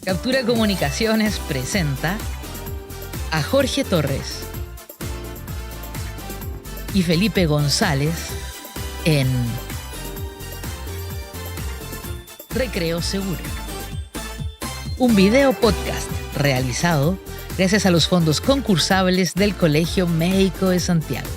Captura Comunicaciones presenta a Jorge Torres y Felipe González en Recreo Seguro, un video podcast realizado gracias a los fondos concursables del Colegio Médico de Santiago.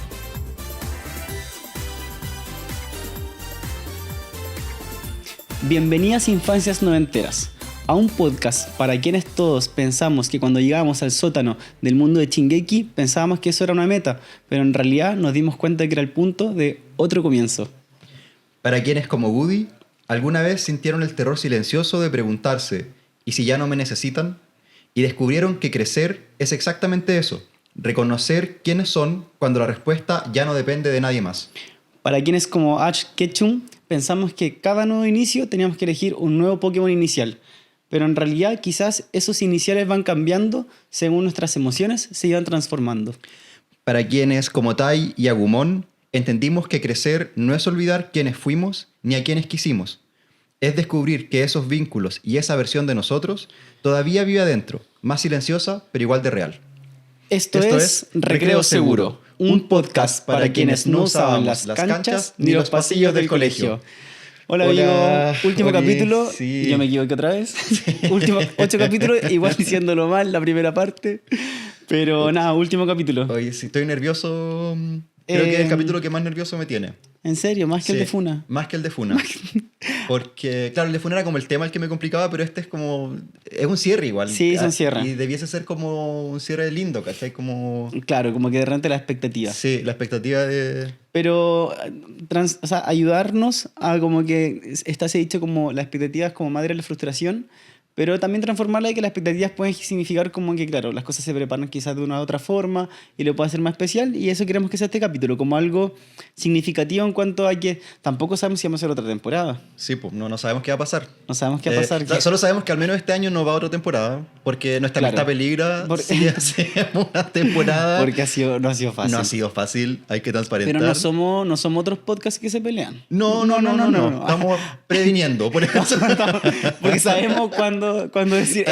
Bienvenidas Infancias Noventeras, a un podcast para quienes todos pensamos que cuando llegábamos al sótano del mundo de Shingeki pensábamos que eso era una meta, pero en realidad nos dimos cuenta que era el punto de otro comienzo. Para quienes como Woody alguna vez sintieron el terror silencioso de preguntarse ¿y si ya no me necesitan? Y descubrieron que crecer es exactamente eso, reconocer quiénes son cuando la respuesta ya no depende de nadie más. Para quienes como Ash Ketchum pensamos que cada nuevo inicio teníamos que elegir un nuevo Pokémon inicial, pero en realidad quizás esos iniciales van cambiando según nuestras emociones se iban transformando. Para quienes como Tai y Agumon entendimos que crecer no es olvidar quiénes fuimos ni a quiénes quisimos. Es descubrir que esos vínculos y esa versión de nosotros todavía vive adentro, más silenciosa pero igual de real. Esto es Recreo Seguro, un podcast para quienes no usaban las canchas ni los pasillos del colegio. Hola, amigo, último capítulo, sí. Yo me equivoqué otra vez. Último 8 capítulos, igual diciéndolo mal la primera parte. Pero nada, último capítulo. Oye, sí, estoy nervioso. Creo que es el capítulo que más nervioso me tiene. ¿En serio? ¿Más que el de Funa? Más que el de Funa. Porque, claro, el de Funa era como el tema el que me complicaba, pero este es como... Es un cierre igual. Sí, es un cierre. Y debiese ser como un cierre lindo, ¿cachai? Como... Claro, como que de repente la expectativa. Sí, la expectativa de... Pero, o sea, ayudarnos a como que está ese dicho como la expectativa es como madre de la frustración, pero también transformarla de que las expectativas pueden significar como que, claro, las cosas se preparan quizás de una u otra forma y lo puede hacer más especial, y eso queremos que sea este capítulo, como algo significativo en cuanto a que tampoco sabemos si vamos a hacer otra temporada. Sí, pues no sabemos qué va a pasar. No sabemos qué va a pasar. Solo sabemos que al menos este año no va a otra temporada, porque nuestra amistad peligra si hacemos una temporada. Porque no ha sido fácil. No ha sido fácil, hay que transparentar. Pero no somos otros podcasts que se pelean. No. Estamos previniendo. Porque sabemos cuándo decir...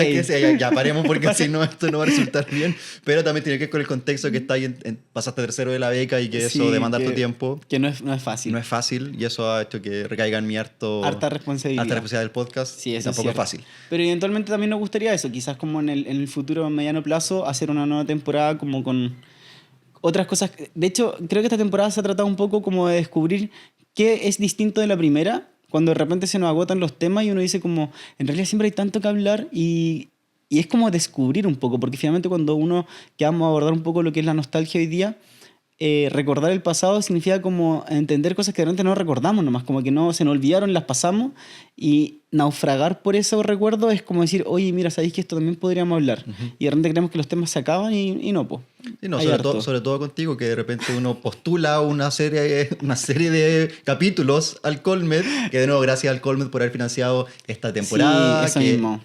Ya paremos porque si no esto no va a resultar bien. Pero también tiene que ver con el contexto que está ahí pasaste tercero de la beca y que eso demanda harto tiempo. Que no es fácil. No es fácil y eso ha hecho que recaiga en mí harta responsabilidad del podcast. Sí, eso tampoco es fácil. Pero eventualmente también nos gustaría eso, quizás como en el futuro, a mediano plazo, hacer una nueva temporada como con otras cosas. De hecho, creo que esta temporada se ha tratado un poco como de descubrir qué es distinto de la primera, cuando de repente se nos agotan los temas y uno dice como, en realidad siempre hay tanto que hablar y es como descubrir un poco, porque finalmente cuando que vamos a abordar un poco lo que es la nostalgia hoy día, recordar el pasado significa como entender cosas que de repente no recordamos nomás, como que no se nos olvidaron, las pasamos, y naufragar por esos recuerdos es como decir, oye, mira, ¿sabéis que esto también podríamos hablar? Uh-huh. Y de repente creemos que los temas se acaban y no, pues. Y no, sobre todo contigo, que de repente uno postula una serie de capítulos al Colmed, que de nuevo, gracias al Colmed por haber financiado esta temporada. Sí, eso mismo.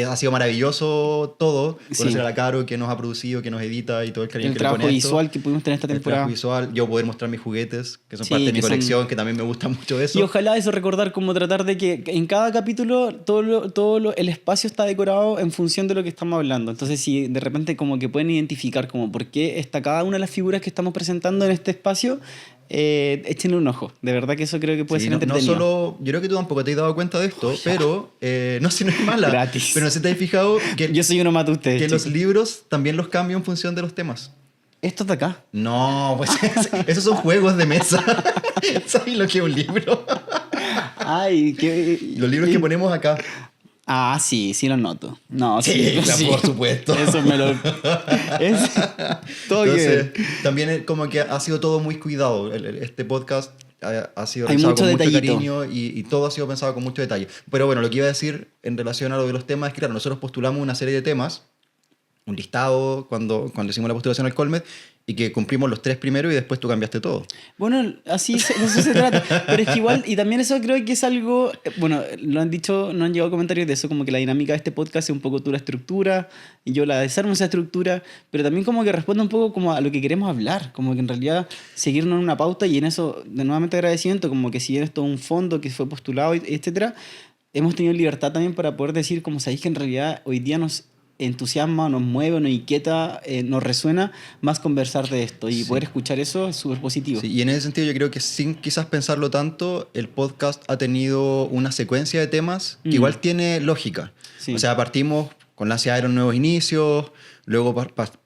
Ha sido maravilloso todo, conocer a la Caro que nos ha producido, que nos edita y todo el cariño que le pone esto. El trabajo visual que pudimos tener esta temporada. El trabajo visual, yo poder mostrar mis juguetes, que son parte de mi colección, que también me gusta mucho eso. Y ojalá eso recordar como tratar de que en cada capítulo el espacio está decorado en función de lo que estamos hablando. Entonces si de repente como que pueden identificar como por qué está cada una de las figuras que estamos presentando en este espacio, échenle un ojo. De verdad que eso creo que puede ser entretenido. No solo, yo creo que tú tampoco te has dado cuenta de esto, pero no sé si no es mala. Gratis. Pero no sé si te has fijado que yo soy uno más de ustedes. Que los libros también los cambio en función de los temas. ¿Esto de acá? No, pues esos son juegos de mesa. ¿Sabes lo que es un libro? Ay, los libros que ponemos acá. Ah, sí los noto. No, sí, por supuesto. Eso me lo... Entonces, también es como que ha sido todo muy cuidado. Este podcast ha sido realizado con mucho cariño y todo ha sido pensado con mucho detalle. Pero bueno, lo que iba a decir en relación a lo de los temas es que, claro, nosotros postulamos una serie de temas, un listado cuando hicimos la postulación al Colmed, y que cumplimos los 3 primeros y después tú cambiaste todo. Bueno, así eso se trata. Pero es que igual, y también eso creo que es algo, bueno, lo han dicho, no han llegado comentarios de eso, como que la dinámica de este podcast es un poco tú la estructura, y yo la desarmo esa estructura, pero también como que responde un poco como a lo que queremos hablar, como que en realidad seguirnos en una pauta, y en eso, de nuevamente agradecimiento, como que si bien esto es un fondo que fue postulado, etcétera, hemos tenido libertad también para poder decir, como sabéis que en realidad hoy día nos entusiasma, nos mueve, nos inquieta, nos resuena más conversar de esto y Sí. poder escuchar eso es súper positivo. Sí, y en ese sentido yo creo que sin quizás pensarlo tanto, el podcast ha tenido una secuencia de temas que igual tiene lógica. Sí. O sea, partimos con la ansiedad de los nuevos inicios, luego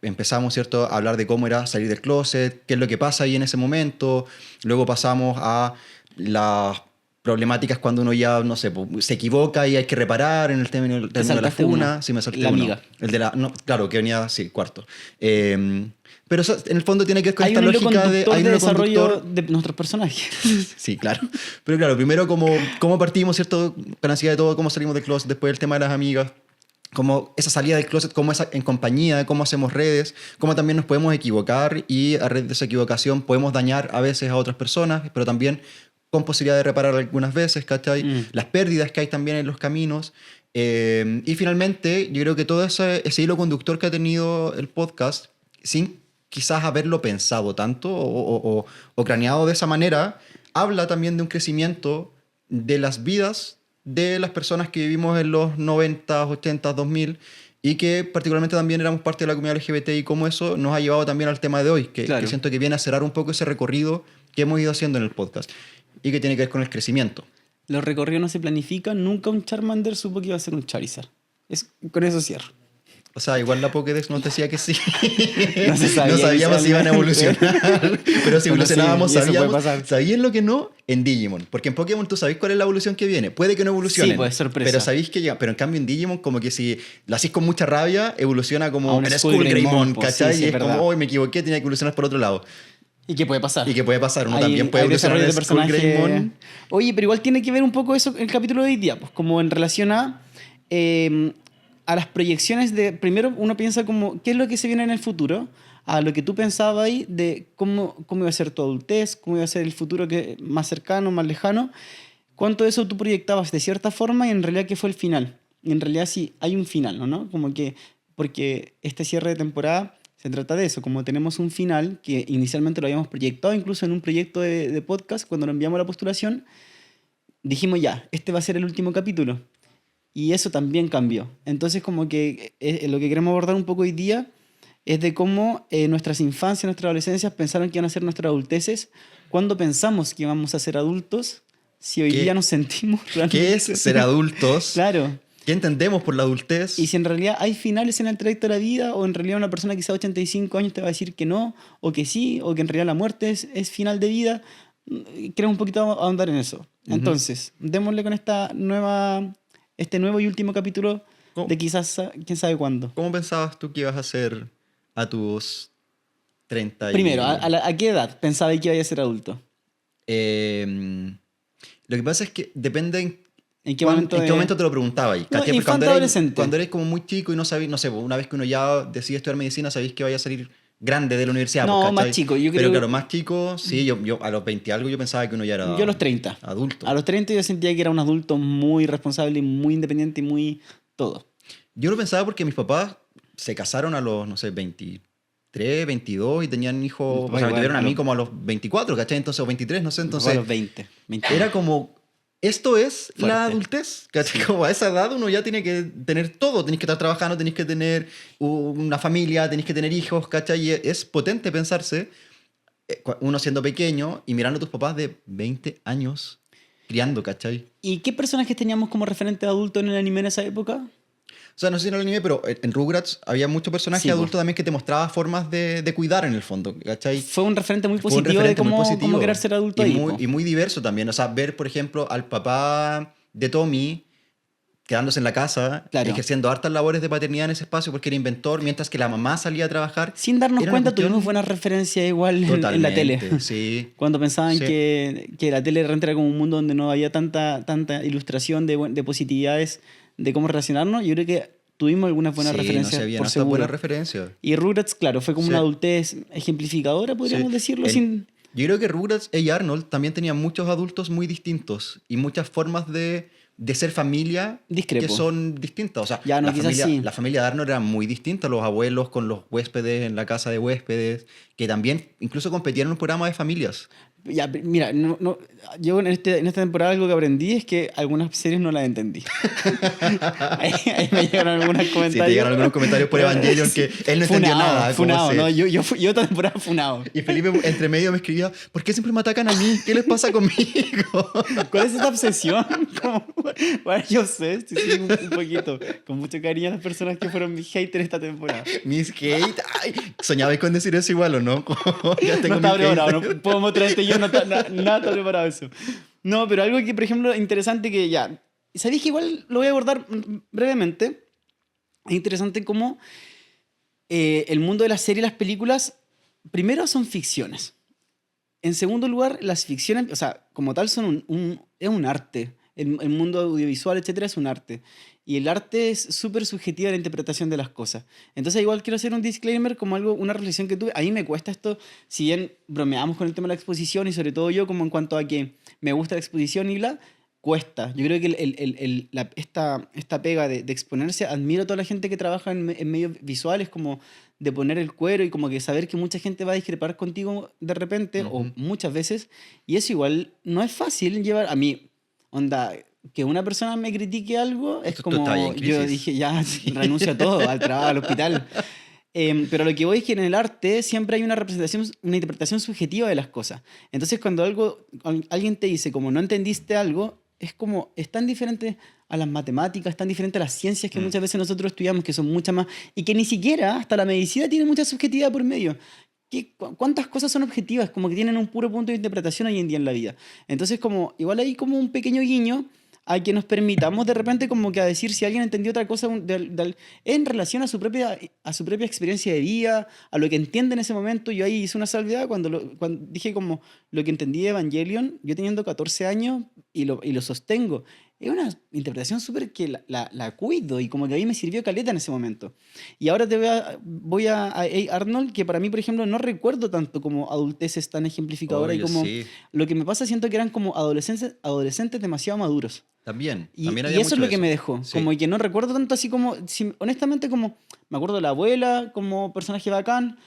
empezamos, ¿cierto?, a hablar de cómo era salir del closet, qué es lo que pasa ahí en ese momento, luego pasamos a las problemáticas cuando uno ya, no sé, se equivoca y hay que reparar en el término de la saltaste funa. uno. Sí, me salté La uno. amiga. El de la... No, claro, que venía, sí, cuarto. Pero eso, en el fondo tiene que ver con Hay esta un hilo lógica de... conductor hay de un hilo desarrollo conductor. de nuestros personajes. Sí, claro. Pero claro, primero cómo partimos, ¿cierto? Con ansiedad de todo, cómo salimos del closet, después el tema de las amigas, cómo esa salida del closet, cómo esa en compañía, cómo hacemos redes, cómo también nos podemos equivocar y a raíz de esa equivocación podemos dañar a veces a otras personas, pero también con posibilidad de reparar algunas veces, ¿cachai? Las pérdidas que hay también en los caminos. Y finalmente, yo creo que todo ese hilo conductor que ha tenido el podcast, sin quizás haberlo pensado tanto o craneado de esa manera, habla también de un crecimiento de las vidas de las personas que vivimos en los 90, 80, 2000 y que particularmente también éramos parte de la comunidad LGBT y cómo eso nos ha llevado también al tema de hoy, que Claro. siento que viene a cerrar un poco ese recorrido que hemos ido haciendo en el podcast y que tiene que ver con el crecimiento. Los recorridos no se planifican, nunca un Charmander supo que iba a ser un Charizard. Con eso cierro. O sea, igual la Pokédex nos decía que sí. No se sabía No sabíamos si iban a evolucionar. Pero si Bueno, sí, evolucionábamos, y eso puede sabíamos. pasar. ¿Sabías lo que no? En Digimon. Porque en Pokémon tú sabés cuál es la evolución que viene. Puede que no evolucione. Sí, pues, sorpresa. Pero sabéis que llega. Pero en cambio en Digimon, como que si lo hacís con mucha rabia, evoluciona A como un en Skull Skull Greymon, Greymon, pues, ¿cachai? sí, sí, y es es como, verdad. hoy me equivoqué, tenía que evolucionar por otro lado. ¿Y qué puede pasar? ¿Y qué puede pasar? Uno Hay- también puede hay evolucionar desarrollo en de Skull personaje. Greymon. Oye, pero igual tiene que ver un poco eso el capítulo de hoy día, pues como en relación a las proyecciones de... Primero uno piensa como, ¿qué es lo que se viene en el futuro? A lo que tú pensabas ahí de cómo iba a ser tu adultez, cómo iba a ser el futuro más cercano, más lejano. ¿Cuánto de eso tú proyectabas de cierta forma y en realidad qué fue el final? Y en realidad sí, hay un final, ¿no? Como que... Porque este cierre de temporada se trata de eso, como tenemos un final que inicialmente lo habíamos proyectado incluso en un proyecto de podcast, cuando lo enviamos a la postulación, dijimos ya, este va a ser el último capítulo. Y eso también cambió. Entonces como que lo que queremos abordar un poco hoy día es de cómo nuestras infancias, nuestras adolescencias pensaron que iban a ser nuestras adulteces, cuando pensamos que íbamos a ser adultos, si hoy ¿Qué- día nos sentimos realmente... ¿Qué es ser adultos? Claro. ¿Qué entendemos por la adultez? Y si en realidad hay finales en el trayecto de la vida, o en realidad una persona quizá de 85 años te va a decir que no, o que sí, o que en realidad la muerte es final de vida, queremos un poquito ahondar en eso. Entonces, démosle con este nuevo y último capítulo ¿Cómo? de quizás quién sabe cuándo. ¿Cómo pensabas tú que ibas a hacer a tus 30 y... Primero, ¿a qué edad pensaba que iba a ser adulto? Lo que pasa es que depende ¿En qué momento, ¿En qué momento te lo preguntaba ahí? No, ¿Cachai? Porque infante, adolescente. cuando eres como muy chico y no sabéis, no sé, una vez que uno ya decide estudiar medicina, sabéis que vaya a salir grande de la universidad. No, pues, más ¿cachai? chico, yo Pero creo- claro, más chico, sí, yo a los 20 algo yo pensaba que uno ya era Yo a los 30. adulto. A los 30 yo sentía que era un adulto muy responsable, muy independiente y muy todo. Yo lo pensaba porque mis papás se casaron a los, no sé, 23, 22 y tenían hijos, Mis o papás sea, me igual, tuvieron a a mí los- como a los 24, ¿cachai? Entonces, o 23, no sé, A entonces... los 20. 21. Era como, esto es Fuerte. la adultez. ¿Cachai? Como a esa edad uno ya tiene que tener todo. Tenés que estar trabajando, tenés que tener una familia, tenés que tener hijos, ¿cachai? Y es potente pensarse, uno siendo pequeño y mirando a tus papás de 20 años criando, ¿cachai? ¿Y qué personajes teníamos como referente de adulto en el anime en esa época? O sea, no sé si en el anime, pero en Rugrats había muchos personajes Sí, po. adultos también que te mostraba formas de cuidar en el fondo, ¿cachai? Fue un referente muy Fue un positivo referente de muy cómo, positivo. cómo querer ser adulto y ahí. muy, po. y muy diverso también. O sea, ver, por ejemplo, al papá de Tommy quedándose en la casa, Claro. ejerciendo hartas labores de paternidad en ese espacio porque era inventor, mientras que la mamá salía a trabajar. Sin darnos Era una cuenta, cuestión- tuvimos buenas referencias igual en la tele. Totalmente, sí. Cuando pensaban Sí. que la tele realmente era como un mundo donde no había tanta ilustración de positividades de cómo relacionarnos, yo creo que tuvimos algunas buenas Sí, referencias no se habían por hartas seguro. buenas referencias. Y Rugrats, claro, fue como Sí. una adultez ejemplificadora, podríamos Sí. decirlo, sin... Yo creo que Rugrats y Arnold también tenían muchos adultos muy distintos y muchas formas de ser familia Discrepo. que son distintas. O sea, Ya, no, quizás sí. la familia de Arnold era muy distinta. Los abuelos con los huéspedes en la casa de huéspedes, que también incluso competían en un programa de familias. Ya, mira, yo en esta temporada algo que aprendí es que algunas series no las entendí. Ahí me llegaron algunos comentarios. Sí, te llegaron algunos comentarios por Evangelion que él no entendió nada. Funado, ¿no? Yo esta temporada funado. Y Felipe entre medio me escribía, ¿por qué siempre me atacan a mí? ¿Qué les pasa conmigo? ¿Cuál es esta obsesión? Bueno, yo sé, estoy siendo un poquito, con mucho cariño a las personas que fueron mis haters esta temporada. Mis hate. Ay, ¿soñabais con decir eso igual o no? Ya tengo No está mis preparado, haters. no puedo mostrarte yo, nada está preparado eso. No, pero algo que, por ejemplo, interesante que ya, ¿sabéis que igual lo voy a abordar brevemente? Es interesante cómo el mundo de las series y las películas, primero son ficciones. En segundo lugar, las ficciones, o sea, como tal, son es un arte. El mundo audiovisual, etcétera, es un arte. Y el arte es súper subjetiva a la interpretación de las cosas. Entonces, igual quiero hacer un disclaimer como algo, una reflexión que tuve. A mí me cuesta esto, si bien bromeamos con el tema de la exposición y sobre todo yo, como en cuanto a que me gusta la exposición y bla, cuesta. Yo creo que esta pega de exponerse, admiro a toda la gente que trabaja en medios visuales, como de poner el cuero y como que saber que mucha gente va a discrepar contigo de repente o muchas veces. Y eso igual no es fácil llevar a mí. Onda, que una persona me critique algo es Tú como... estás ahí en Yo crisis. dije, ya, renuncio a todo, al trabajo, al hospital. Pero lo que voy es que en el arte siempre hay una representación, una interpretación subjetiva de las cosas. Entonces, cuando alguien te dice como no entendiste algo, es como, es tan diferente a las matemáticas, tan diferente a las ciencias que muchas veces nosotros estudiamos, que son muchas más, y que ni siquiera hasta la medicina tiene mucha subjetividad por medio. ¿Cuántas cosas son objetivas? Como que tienen un puro punto de interpretación hoy en día en la vida. Entonces, como, igual hay como un pequeño guiño a que nos permitamos de repente como que a decir si alguien entendió otra cosa en relación a su propia experiencia de vida, a lo que entiende en ese momento. Yo ahí hice una salvedad cuando dije como lo que entendí de Evangelion, yo teniendo 14 años y lo sostengo. Es una interpretación súper que la cuido y como que a mí me sirvió caleta en ese momento. Y ahora voy a Arnold, que para mí, por ejemplo, no recuerdo tanto como adulteces tan ejemplificadora y Oye, como sí. lo que me pasa siento que eran como adolescentes demasiado maduros. También Y había eso es mucho lo de que me dejó. Sí. Como que no recuerdo tanto así como, honestamente, como me acuerdo de la abuela como personaje bacán,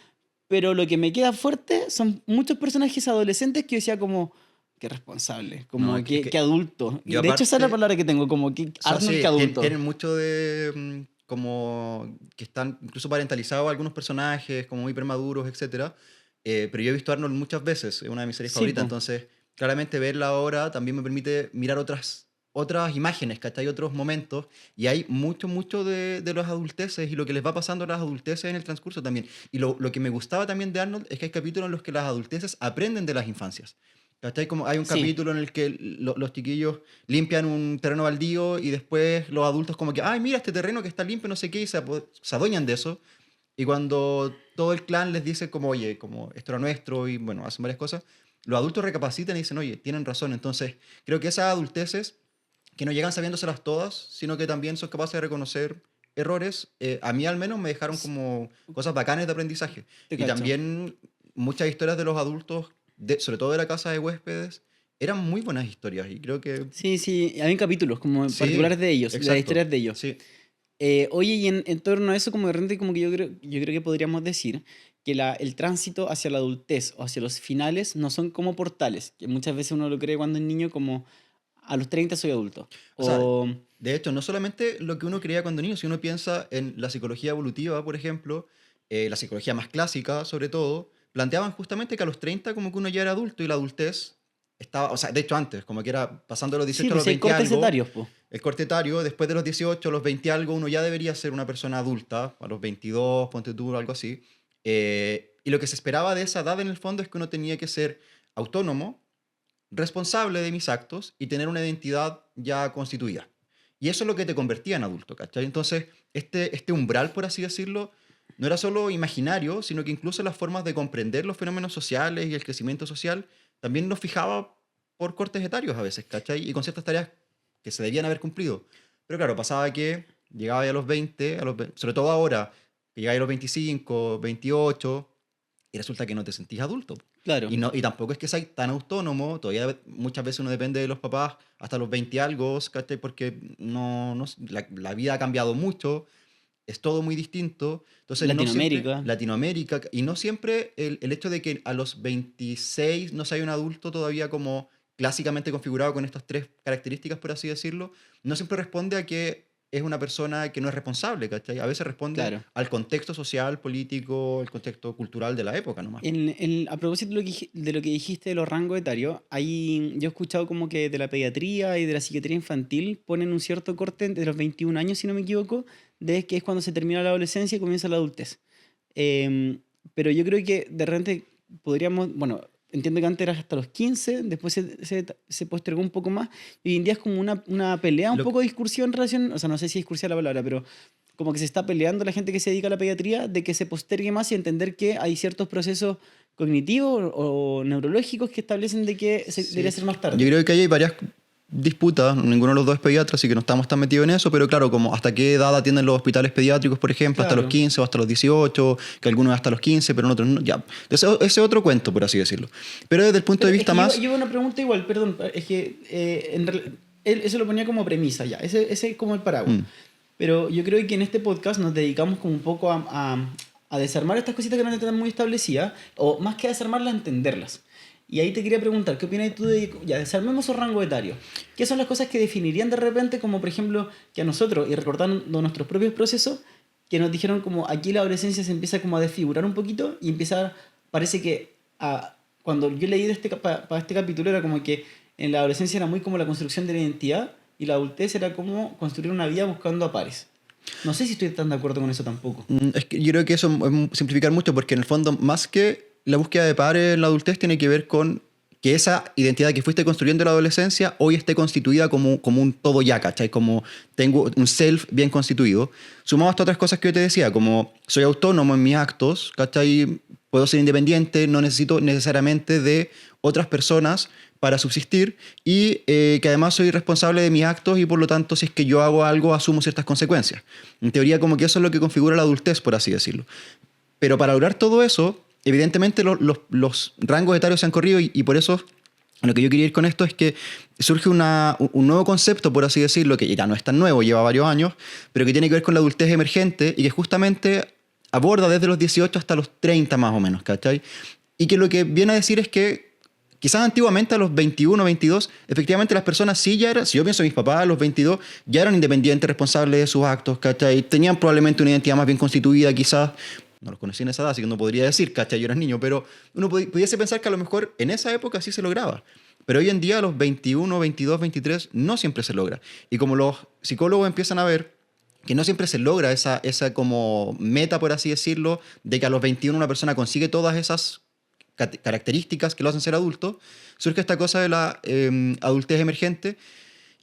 pero lo que me queda fuerte son muchos personajes adolescentes que yo decía como, qué responsable, como No, que adulto. yo De hecho, esa es la aparte- palabra que tengo, como que O sea, Arnold sí, que adulto. tienen mucho de como que están incluso parentalizados algunos personajes, como hiper maduros, etc. Pero yo he visto Arnold muchas veces, es una de mis series Sí, favoritas, po. entonces claramente verla ahora también me permite mirar otras imágenes, ¿cachai? Otros momentos, y hay mucho de los adulteces y lo que les va pasando a las adulteces en el transcurso también. Y lo que me gustaba también de Arnold es que hay capítulos en los que las adulteces aprenden de las infancias. ¿Cachai? Como hay un Sí. capítulo en el que los chiquillos limpian un terreno baldío y después los adultos como que, ay, mira este terreno que está limpio, no sé qué, y se adueñan de eso. Y cuando todo el clan les dice como, oye, como esto era nuestro y bueno, hacen varias cosas, los adultos recapacitan y dicen, oye, tienen razón. Entonces, creo que esas adulteces, que no llegan sabiéndoselas todas, sino que también son capaces de reconocer errores, a mí al menos me dejaron como cosas bacanas de aprendizaje. Te Y cacho. también muchas historias de los adultos, sobre todo de la casa de huéspedes, eran muy buenas historias y creo que... Sí, hay capítulos como Sí, particulares de ellos, de las exacto. historias de ellos. Sí, Oye, y en torno a eso, como de repente, como que yo creo que podríamos decir que el tránsito hacia la adultez o hacia los finales no son como portales, que muchas veces uno lo cree cuando es niño como a los 30 soy adulto. O sea, O, de hecho, no solamente lo que uno creía cuando niño, si uno piensa en la psicología evolutiva, por ejemplo, la psicología más clásica, sobre todo, planteaban justamente que a los 30 como que uno ya era adulto y la adultez estaba, o sea, de hecho antes, como que era pasando de los 18 sí, a los pues hay 20 cortes algo, etarios, po. el corte etario, después de los 18 a los 20 algo, uno ya debería ser una persona adulta, a los 22, ponte tú, algo así. Y lo que se esperaba de esa edad en el fondo es que uno tenía que ser autónomo, responsable de mis actos y tener una identidad ya constituida. Y eso es lo que te convertía en adulto, ¿cachai? Entonces, este umbral, por así decirlo, no era solo imaginario, sino que incluso las formas de comprender los fenómenos sociales y el crecimiento social también nos fijaba por cortes etarios a veces, ¿cachai? Y con ciertas tareas que se debían haber cumplido. Pero claro, pasaba que llegaba ya a los 20, sobre todo ahora, que llegaba a los 25, 28, y resulta que no te sentís adulto. Claro. Y tampoco es que seas tan autónomo, todavía muchas veces uno depende de los papás hasta los 20 algo, ¿cachai? Porque la vida ha cambiado mucho es todo muy distinto. Entonces, Latinoamérica. Latinoamérica, y no siempre el hecho de que a los 26 no sea un adulto todavía como clásicamente configurado con estas tres características, por así decirlo, no siempre responde a que es una persona que no es responsable, ¿cachai? A veces responde Claro. al contexto social, político, el contexto cultural de la época nomás. A propósito de lo que dijiste de los rangos etarios, ahí yo he escuchado como que de la pediatría y de la psiquiatría infantil ponen un cierto corte de los 21 años, si no me equivoco, de que es cuando se termina la adolescencia y comienza la adultez. Pero yo creo que de repente podríamos, bueno, entiendo que antes era hasta los 15, después se postergó un poco más, y hoy en día es como una pelea, un Lo- poco de discusión en relación, o sea, no sé si discursión la palabra, pero como que se está peleando la gente que se dedica a la pediatría de que se postergue más y entender que hay ciertos procesos cognitivos o neurológicos que establecen de que debería ser más tarde. Yo creo que ahí hay varias disputas, ninguno de los dos es pediatra, así que no estamos tan metidos en eso, pero claro, como hasta qué edad atienden los hospitales pediátricos, por ejemplo, hasta Claro. los 15 o hasta los 18, que algunos hasta los 15, pero en otros no, ya. Ese es otro cuento, por así decirlo. Pero desde el punto de Pero vista es que más... Yo una pregunta igual, perdón, es que él eso lo ponía como premisa ya, ese es como el paraguas. Pero yo creo que en este podcast nos dedicamos como un poco a desarmar estas cositas que no están muy establecidas, o más que a desarmarlas, a entenderlas. Y ahí te quería preguntar, ¿qué opinas tú de, ya, desarmemos esos rangos etarios? ¿Qué son las cosas que definirían de repente como, por ejemplo, que a nosotros, y recordando nuestros propios procesos, que nos dijeron como aquí la adolescencia se empieza como a desfigurar un poquito y empieza, parece que cuando yo leí para este capítulo era como que en la adolescencia era muy como la construcción de la identidad y la adultez era como construir una vida buscando a pares. No sé si estoy tan de acuerdo con eso tampoco. Es que yo creo que eso es simplificar mucho, porque en el fondo, más que la búsqueda de pares en la adultez, tiene que ver con que esa identidad que fuiste construyendo en la adolescencia hoy esté constituida como un todo ya, ¿cachai? Como tengo un self bien constituido. Sumado a estas otras cosas que yo te decía, como soy autónomo en mis actos, ¿cachai? Puedo ser independiente, no necesito necesariamente de otras personas para subsistir, y que además soy responsable de mis actos y por lo tanto si es que yo hago algo asumo ciertas consecuencias. En teoría como que eso es lo que configura la adultez, por así decirlo. Pero para lograr todo eso, evidentemente los rangos etarios se han corrido, y por eso lo que yo quería ir con esto es que surge un nuevo concepto, por así decirlo, que ya no es tan nuevo, lleva varios años, pero que tiene que ver con la adultez emergente y que justamente aborda desde los 18 hasta los 30 más o menos, ¿cachai? Y que lo que viene a decir es que quizás antiguamente a los 21, 22, efectivamente las personas sí ya eran, si yo pienso en mis papás, a los 22 ya eran independientes, responsables de sus actos, ¿cachai? Tenían probablemente una identidad más bien constituida, quizás. No los conocí en esa edad, así que no podría decir, ¿cachai? Yo era niño, pero uno pudiese pensar que a lo mejor en esa época sí se lograba. Pero hoy en día a los 21, 22, 23 no siempre se logra. Y como los psicólogos empiezan a ver que no siempre se logra esa como meta, por así decirlo, de que a los 21 una persona consigue todas esas características que lo hacen ser adulto, surge esta cosa de la adultez emergente,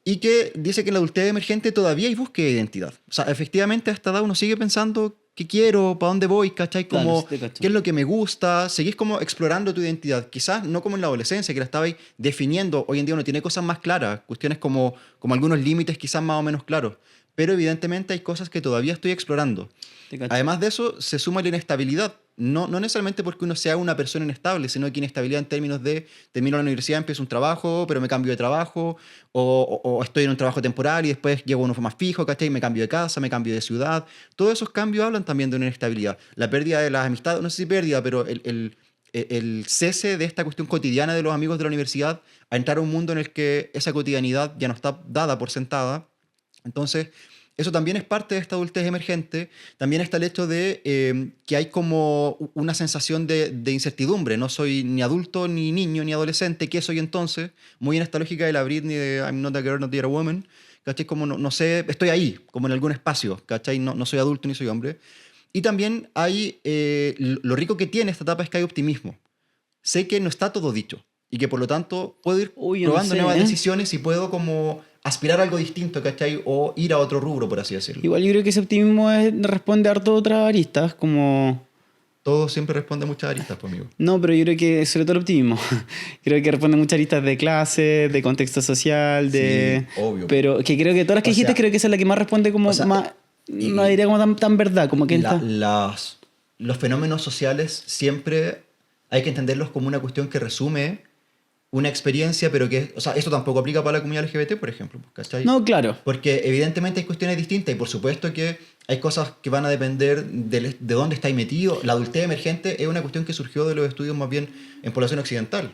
y que dice que en la adultez emergente todavía hay búsqueda de identidad. O sea, efectivamente a esta edad uno sigue pensando qué quiero, para dónde voy, ¿cachai? Como, Claro, sí te cacho. qué es lo que me gusta, seguís como explorando tu identidad. Quizás no como en la adolescencia, que la estabais definiendo. Hoy en día uno tiene cosas más claras, cuestiones como algunos límites quizás más o menos claros. Pero evidentemente hay cosas que todavía estoy explorando. Te cacho. Además de eso, se suma la inestabilidad. No necesariamente porque uno sea una persona inestable, sino que inestabilidad en términos de termino la universidad, empiezo un trabajo, pero me cambio de trabajo, o estoy en un trabajo temporal y después llego a uno más fijo, ¿cachai? Me cambio de casa, me cambio de ciudad. Todos esos cambios hablan también de una inestabilidad. La pérdida de las amistades, no sé si pérdida, pero el cese de esta cuestión cotidiana de los amigos de la universidad a entrar a un mundo en el que esa cotidianidad ya no está dada por sentada. Entonces, eso también es parte de esta adultez emergente. También está el hecho de que hay como una sensación de incertidumbre. No soy ni adulto, ni niño, ni adolescente. ¿Qué soy entonces? Muy en esta lógica de la Britney de I'm not a girl, not yet a woman. ¿Cachai? Como no sé, estoy ahí, como en algún espacio. ¿Cachai? No soy adulto ni soy hombre. Y también hay, lo rico que tiene esta etapa es que hay optimismo. Sé que no está todo dicho y que por lo tanto puedo ir Uy, yo no probando sé, nuevas ¿eh? decisiones y puedo como aspirar a algo distinto, ¿cachai? O ir a otro rubro, por así decirlo. Igual yo creo que ese optimismo responde a harto otras aristas, como... Todo siempre responde a muchas aristas, pues, amigo. No, pero yo creo que sobre todo el optimismo. Creo que responde a muchas aristas de clase, de contexto social, de... Sí, obvio. Pero que creo que todas las que O dijiste, sea, creo que esa es la que más responde como o sea, más... y- No diría como tan verdad, como que está... Los fenómenos sociales siempre hay que entenderlos como una cuestión que resume una experiencia, pero que, o sea, esto tampoco aplica para la comunidad LGBT, por ejemplo, ¿cachai? No, claro. Porque evidentemente hay cuestiones distintas y por supuesto que hay cosas que van a depender de dónde estáis metido. La adultez emergente es una cuestión que surgió de los estudios más bien en población occidental.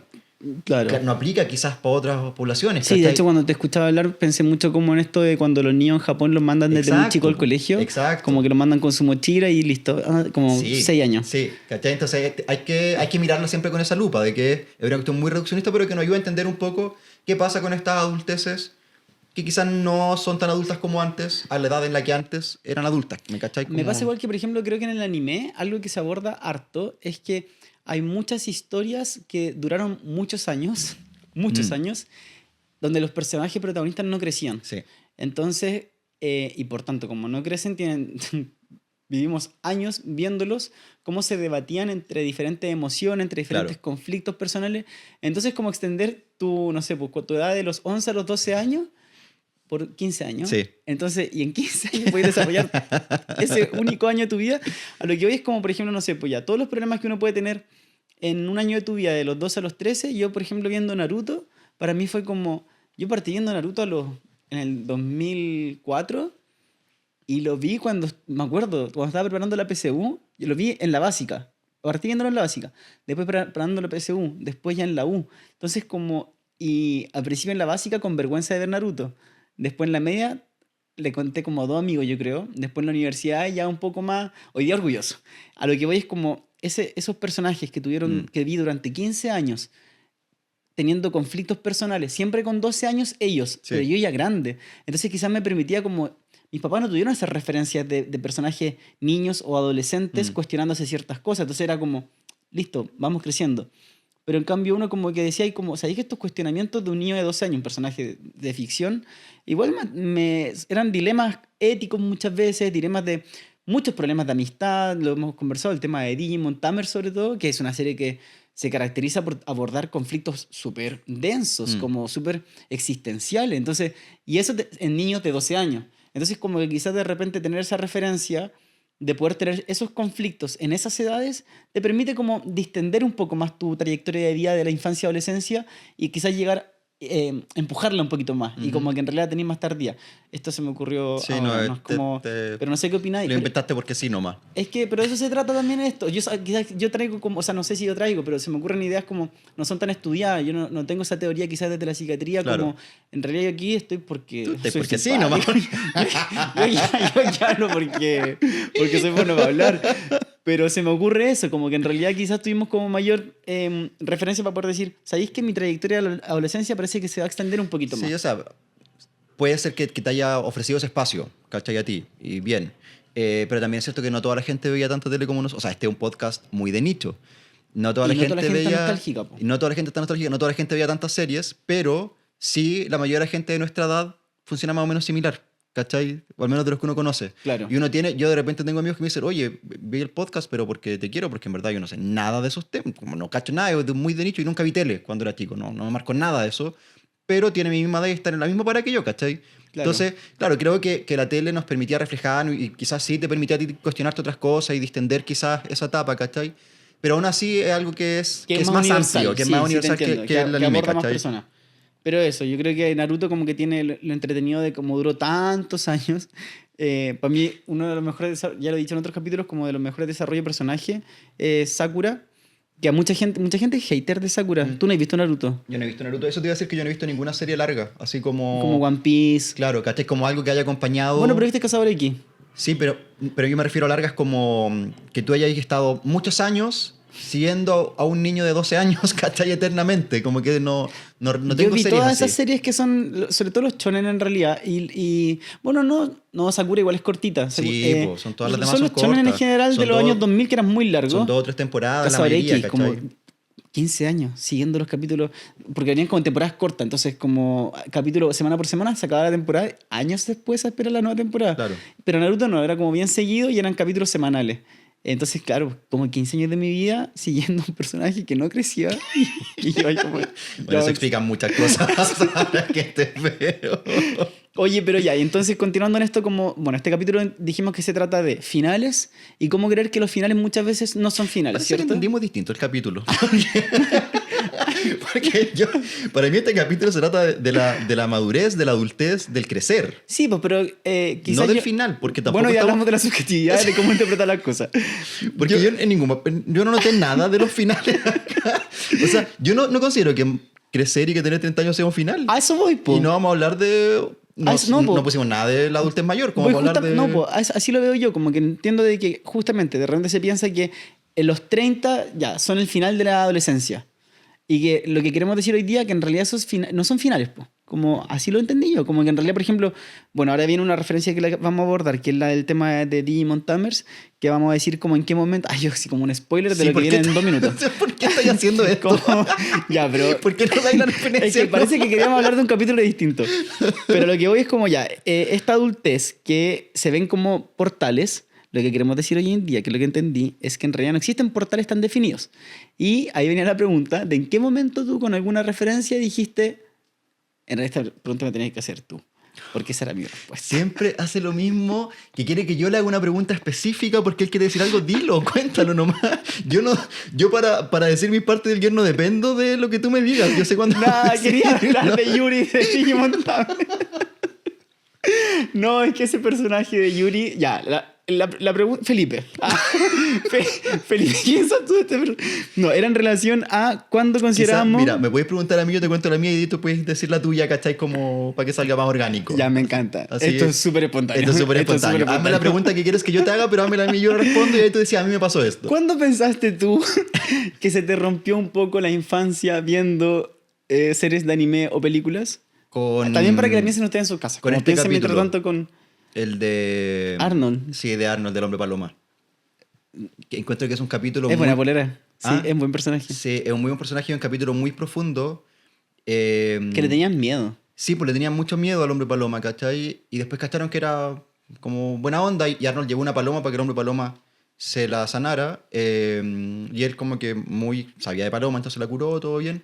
Claro. No aplica quizás para otras poblaciones. Sí, de ¿cachai? hecho cuando te escuchaba hablar pensé mucho como en esto de cuando los niños en Japón los mandan desde muy Exacto, chico al colegio. exacto. Como que los mandan con su mochila y listo, como Sí, 6 años. Sí, ¿cachai? Entonces hay que mirarlo siempre con esa lupa, de que es una cuestión muy reduccionista, pero que nos ayuda a entender un poco qué pasa con estas adulteces que quizás no son tan adultas como antes, a la edad en la que antes eran adultas. ¿Me cachai? Me pasa igual que, por ejemplo, creo que en el anime algo que se aborda harto es que hay muchas historias que duraron muchos años, donde los personajes protagonistas no crecían. Sí. Entonces, y por tanto, como no crecen, vivimos años viéndolos, cómo se debatían entre diferentes emociones, entre diferentes Claro. conflictos personales. Entonces, como extender tu, no sé, pues, tu edad de los 11 a los 12 años por 15 años. Sí. Entonces, y en 15 años puedes desarrollar ese único año de tu vida. A lo que hoy es como, por ejemplo, no sé, pues ya todos los problemas que uno puede tener en un año de tu vida, de los 12 a los 13, yo, por ejemplo, viendo Naruto, para mí fue como, yo partí viendo Naruto en el 2004 y lo vi cuando, me acuerdo, cuando estaba preparando la PSU, yo lo vi en la básica. Partí viéndolo en la básica, después preparando la PSU, después ya en la U. Entonces como, y al principio en la básica con vergüenza de ver Naruto. Después en la media le conté como a 2 amigos, yo creo. Después en la universidad ya un poco más, hoy día orgulloso. A lo que voy es como esos personajes que que vi durante 15 años teniendo conflictos personales, siempre con 12 años ellos, Sí. pero yo ya grande. Entonces quizás me permitía como... Mis papás no tuvieron esas referencias de personajes niños o adolescentes cuestionándose ciertas cosas. Entonces era como, listo, vamos creciendo. Pero en cambio uno como que decía, y como, ¿sabéis que estos cuestionamientos de un niño de 12 años, un personaje de ficción, igual eran dilemas éticos muchas veces, dilemas de muchos problemas de amistad, lo hemos conversado, el tema de Digimon Tamers sobre todo, que es una serie que se caracteriza por abordar conflictos súper densos, como súper existenciales. Entonces, y eso en niños de 12 años. Entonces como que quizás de repente tener esa referencia de poder tener esos conflictos en esas edades te permite como distender un poco más tu trayectoria de vida de la infancia y adolescencia y quizás llegar empujarla un poquito más y como que en realidad tenés más tardía. Esto se me ocurrió Sí, ahora, no es como, pero no sé qué opináis. Lo inventaste porque sí nomás. Es que, pero de eso se trata también esto. Quizás yo traigo como, o sea, no sé si yo traigo, pero se me ocurren ideas como, no son tan estudiadas. Yo no tengo esa teoría quizás desde la psiquiatría, Claro. como, en realidad yo aquí estoy porque soy porque sí simpático. nomás. yo ya no porque soy bueno para hablar. Pero se me ocurre eso, como que en realidad quizás tuvimos como mayor referencia para poder decir, ¿sabéis que mi trayectoria de la adolescencia parece que se va a extender un poquito más? Sí, o sea, puede ser que te haya ofrecido ese espacio, ¿cachai? A ti, y bien. Pero también es cierto que no toda la gente veía tanta tele como nosotros. O sea, este es un podcast muy de nicho. No toda la gente está veía... nostálgica, po. No toda la gente está nostálgica, no toda la gente veía tantas series, pero sí la mayoría de la gente de nuestra edad funciona más o menos similar, ¿cachai? O al menos de los que uno conoce. Claro. Y yo de repente tengo amigos que me dicen, oye, vi el podcast, pero porque te quiero, porque en verdad yo no sé nada de esos temas, como no cacho nada, es muy de nicho y nunca vi tele cuando era chico, no me marco nada de eso, pero tiene mi misma edad y está en la misma para que yo, ¿cachai? Claro. Entonces, claro, creo que la tele nos permitía reflejar y quizás sí te permitía a ti cuestionarte otras cosas y distender quizás esa etapa, ¿cachai? Pero aún así es algo que es más universal, amplio, que es sí, más sí, te universal entiendo, que el que anime, aborda más ¿cachai? personas. Pero eso, yo creo que Naruto como que tiene lo entretenido de como duró tantos años. Para mí, uno de los mejores, ya lo he dicho en otros capítulos, como de los mejores desarrollos de personaje, Sakura, que a mucha gente es hater de Sakura. ¿Tú no has visto Naruto? Yo no he visto Naruto, eso te iba a decir que yo no he visto ninguna serie larga, así como... Como One Piece. Claro, ¿cachai? Como algo que haya acompañado... Bueno, pero viste Cazador X. Sí, pero yo me refiero a largas como que tú hayas estado muchos años siguiendo a un niño de 12 años, ¿cachai? Eternamente, como que no Yo tengo vi series todas así. esas series que son, sobre todo los shonen en realidad, y bueno, no, Sakura igual es cortita. Sí, pues, son todas las demás son son los shonen en cortas. general Son de los dos- años 2000 que eran muy largos. Son 2 o 3 temporadas, la Cazador mayoría, X, ¿cachai? como 15 años siguiendo los capítulos, porque venían como temporadas cortas, entonces como capítulo semana por semana se acababa la temporada, años después se espera la nueva temporada. Claro. Pero Naruto no, era como bien seguido y eran capítulos semanales. Entonces, claro, como 15 años de mi vida siguiendo un personaje que no crecía y yo ahí como... Bueno, ya, eso explica muchas cosas ahora que te veo. Oye, pero ya, y entonces continuando en esto, como, bueno, este capítulo dijimos que se trata de finales y cómo creer que los finales muchas veces no son finales, Parece que ¿cierto? entendimos distinto el capítulo. Porque para mí este capítulo se trata de la madurez, de la adultez, del crecer. Sí, pues, pero quizás No del final, porque tampoco Bueno, ya estamos- hablamos de la subjetividad, de cómo interpretar las cosas. Porque yo no noté nada de los finales acá. O sea, yo no considero que crecer y que tener 30 años sea un final. A eso voy, po. Y no vamos a hablar de... No, Ah, no, po. no pusimos nada de la adultez mayor. ¿Cómo Voy vamos a hablar de...? No, po, así lo veo yo, como que entiendo de que justamente de repente se piensa que en los 30 ya son el final de la adolescencia. Y que lo que queremos decir hoy día, que en realidad esos no son finales, po. Como así lo entendí yo. Como que en realidad, por ejemplo, bueno, ahora viene una referencia que vamos a abordar, que es la del tema de Digimon Tamers, que vamos a decir como en qué momento. Ay, yo sí, como un spoiler de Sí, lo que ¿por qué viene en 2 minutos. ¿Por qué estáis haciendo esto? Como- ya, pero ¿Por qué no dais la referencia? es que parece que queríamos hablar de un capítulo distinto. Pero lo que voy es como ya, esta adultez que se ven como portales, lo que queremos decir hoy en día, que lo que entendí, es que en realidad no existen portales tan definidos. Y ahí venía la pregunta de en qué momento tú con alguna referencia dijiste, en realidad esta pregunta me tenías que hacer tú, porque esa era mi respuesta. Siempre hace lo mismo, que quiere que yo le haga una pregunta específica porque él quiere decir algo, dilo, cuéntalo nomás. Yo para decir mi parte del guión no dependo de lo que tú me digas. Yo sé cuándo... Nada, quería hablar de Yuri de Digimon Tamers. No, es que ese personaje de Yuri, ya, la pregunta, Felipe. Felipe, ¿quién sos tú? No, era en relación a cuándo Quizá, consideramos... mira, me puedes preguntar a mí, yo te cuento la mía y tú puedes decir la tuya, ¿cachai? Como para que salga más orgánico. Ya, me encanta. Así Esto es súper espontáneo. Esto es súper Esto es espontáneo. súper Hazme la pregunta que quieres que yo te haga, pero hazme a mí, yo respondo y ahí tú decías, a mí me pasó esto. ¿Cuándo pensaste tú que se te rompió un poco la infancia viendo series de anime o películas? También para que la piensen ustedes en sus casas. con Como este piensen mientras capítulo. tanto con... El de... Arnold. Sí, de Arnold, del Hombre Paloma. Que encuentro que es un capítulo Es buena muy... polera. Sí, ¿Ah? es un buen personaje. Sí, es un muy buen personaje y un capítulo muy profundo. Que le tenían miedo. Sí, pues le tenían mucho miedo al Hombre Paloma, ¿cachai? Y después cacharon que era como buena onda y Arnold llevó una paloma para que el Hombre Paloma se la sanara. Y él como que muy sabía de paloma, entonces la curó, todo bien.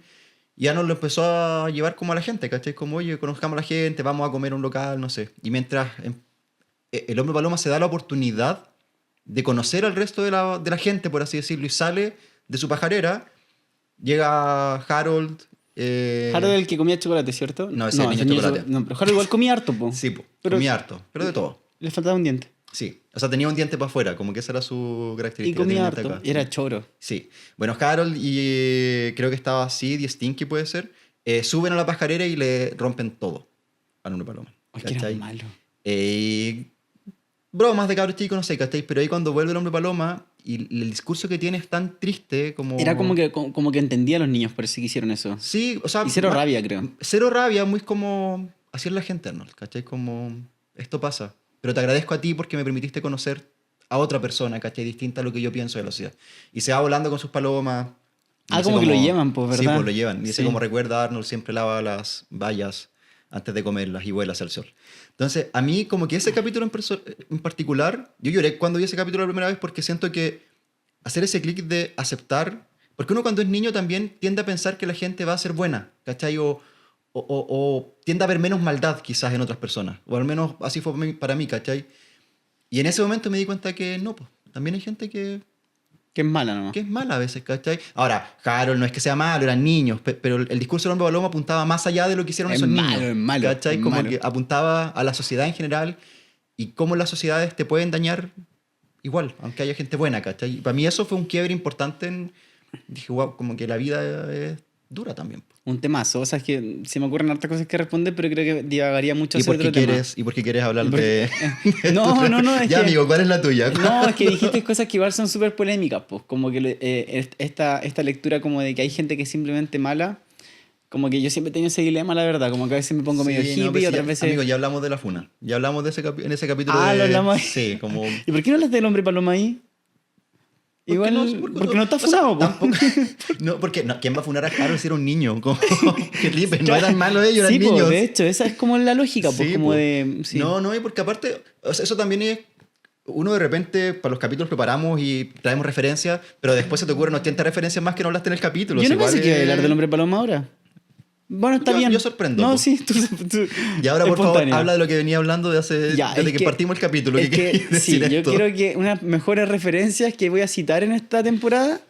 Y Arnold lo empezó a llevar como a la gente, ¿cachai? Como, oye, conozcamos a la gente, vamos a comer a un local, no sé. Y mientras el Hombre Paloma se da la oportunidad de conocer al resto de la gente, por así decirlo, y sale de su pajarera, llega Harold... Harold era el que comía chocolate, ¿cierto? No, ese es el niño chocolate. No, pero Harold igual comía harto, po. Sí, po, Pero- comía harto, pero de todo. Le faltaba un diente. Sí, o sea, tenía un diente para afuera, como que esa era su Y característica. comía tenía un diente harto. acá. Y era choro. Sí. Bueno, Harold y creo que estaba Sid y Stinky, puede ser, suben a la pajarera y le rompen todo al Hombre Paloma. Ay, que era ¿cachai? malo. Y bromas de cabros chicos, no sé, ¿cachai? Pero ahí cuando vuelve el Hombre Paloma y el discurso que tiene es tan triste como... Era como que entendía a los niños, por eso que hicieron eso. Sí, o sea... Y cero rabia, creo. Cero rabia, muy como... Así es la gente, Arnold, ¿cachai? Como... Esto pasa. Pero te agradezco a ti porque me permitiste conocer a otra persona, ¿cachai? Distinta a lo que yo pienso de la sociedad. Y se va volando con sus palomas. Ah, Dice como que lo llevan, pues, ¿verdad? Sí, pues lo llevan. Dice Sí. como recuerda, Arnold siempre lava las bayas antes de comerlas y vuela hacia el sol. Entonces, a mí como que ese capítulo en particular, yo lloré cuando vi ese capítulo la primera vez porque siento que hacer ese clic de aceptar, porque uno cuando es niño también tiende a pensar que la gente va a ser buena, ¿cachai? O tiende a ver menos maldad quizás en otras personas, o al menos así fue para mí, ¿cachai? Y en ese momento me di cuenta que no, pues también hay gente que Que es mala nomás. es mala a veces, ¿cachai? Ahora, Harold no es que sea malo, eran niños, pero el discurso del Hombre Paloma apuntaba más allá de lo que hicieron Es esos malo, niños. es malo, ¿cachai? es Como malo. que apuntaba a la sociedad en general y cómo las sociedades te pueden dañar igual, aunque haya gente buena, ¿cachai? Y para mí eso fue un quiebre importante. Dije, wow, como que la vida es dura también. Un temazo. O sea, es que se me ocurren hartas cosas que responder, pero creo que divagaría mucho ¿Y hacer por, qué otro tema. quieres, ¿Y por qué quieres hablar ¿Y por de...? No, no, es Ya, que... amigo, ¿cuál es la tuya? No, es que dijiste cosas que igual son súper polémicas, pues. Como que esta lectura como de que hay gente que es simplemente mala, como que yo siempre he tenido ese dilema, la verdad. Como que a veces me pongo medio Sí, hippie no, pues y sí, otras veces... Amigo, ya hablamos de la funa. Ya hablamos de en ese capítulo Ah, de... lo hablamos ahí. Sí, como... ¿Y por qué no hablas del Hombre Paloma ahí? Igual, porque no está funado, po. tampoco, no, porque no, ¿quién va a funar a Harold si era un niño? Como, Felipe, no eran malos ellos, Sí, eran po, niños. de hecho, esa es como la lógica, pues, Sí, como po. de... Sí. No, y porque aparte, o sea, eso también es... Uno de repente, para los capítulos preparamos y traemos referencias, pero después se te ocurren 80 referencias más que no hablaste en el capítulo. Yo no si igual pensé que iba a es- hablar del Hombre Paloma ahora. Bueno, está Yo- bien. yo sorprendo, No, po. sí, tú Y ahora, por favor, espontáneo. habla de lo que venía hablando desde Ya, que es que- partimos el capítulo. Es ¿Qué que, querías sí, decir yo esto? quiero que unas mejores referencias que voy a citar en esta temporada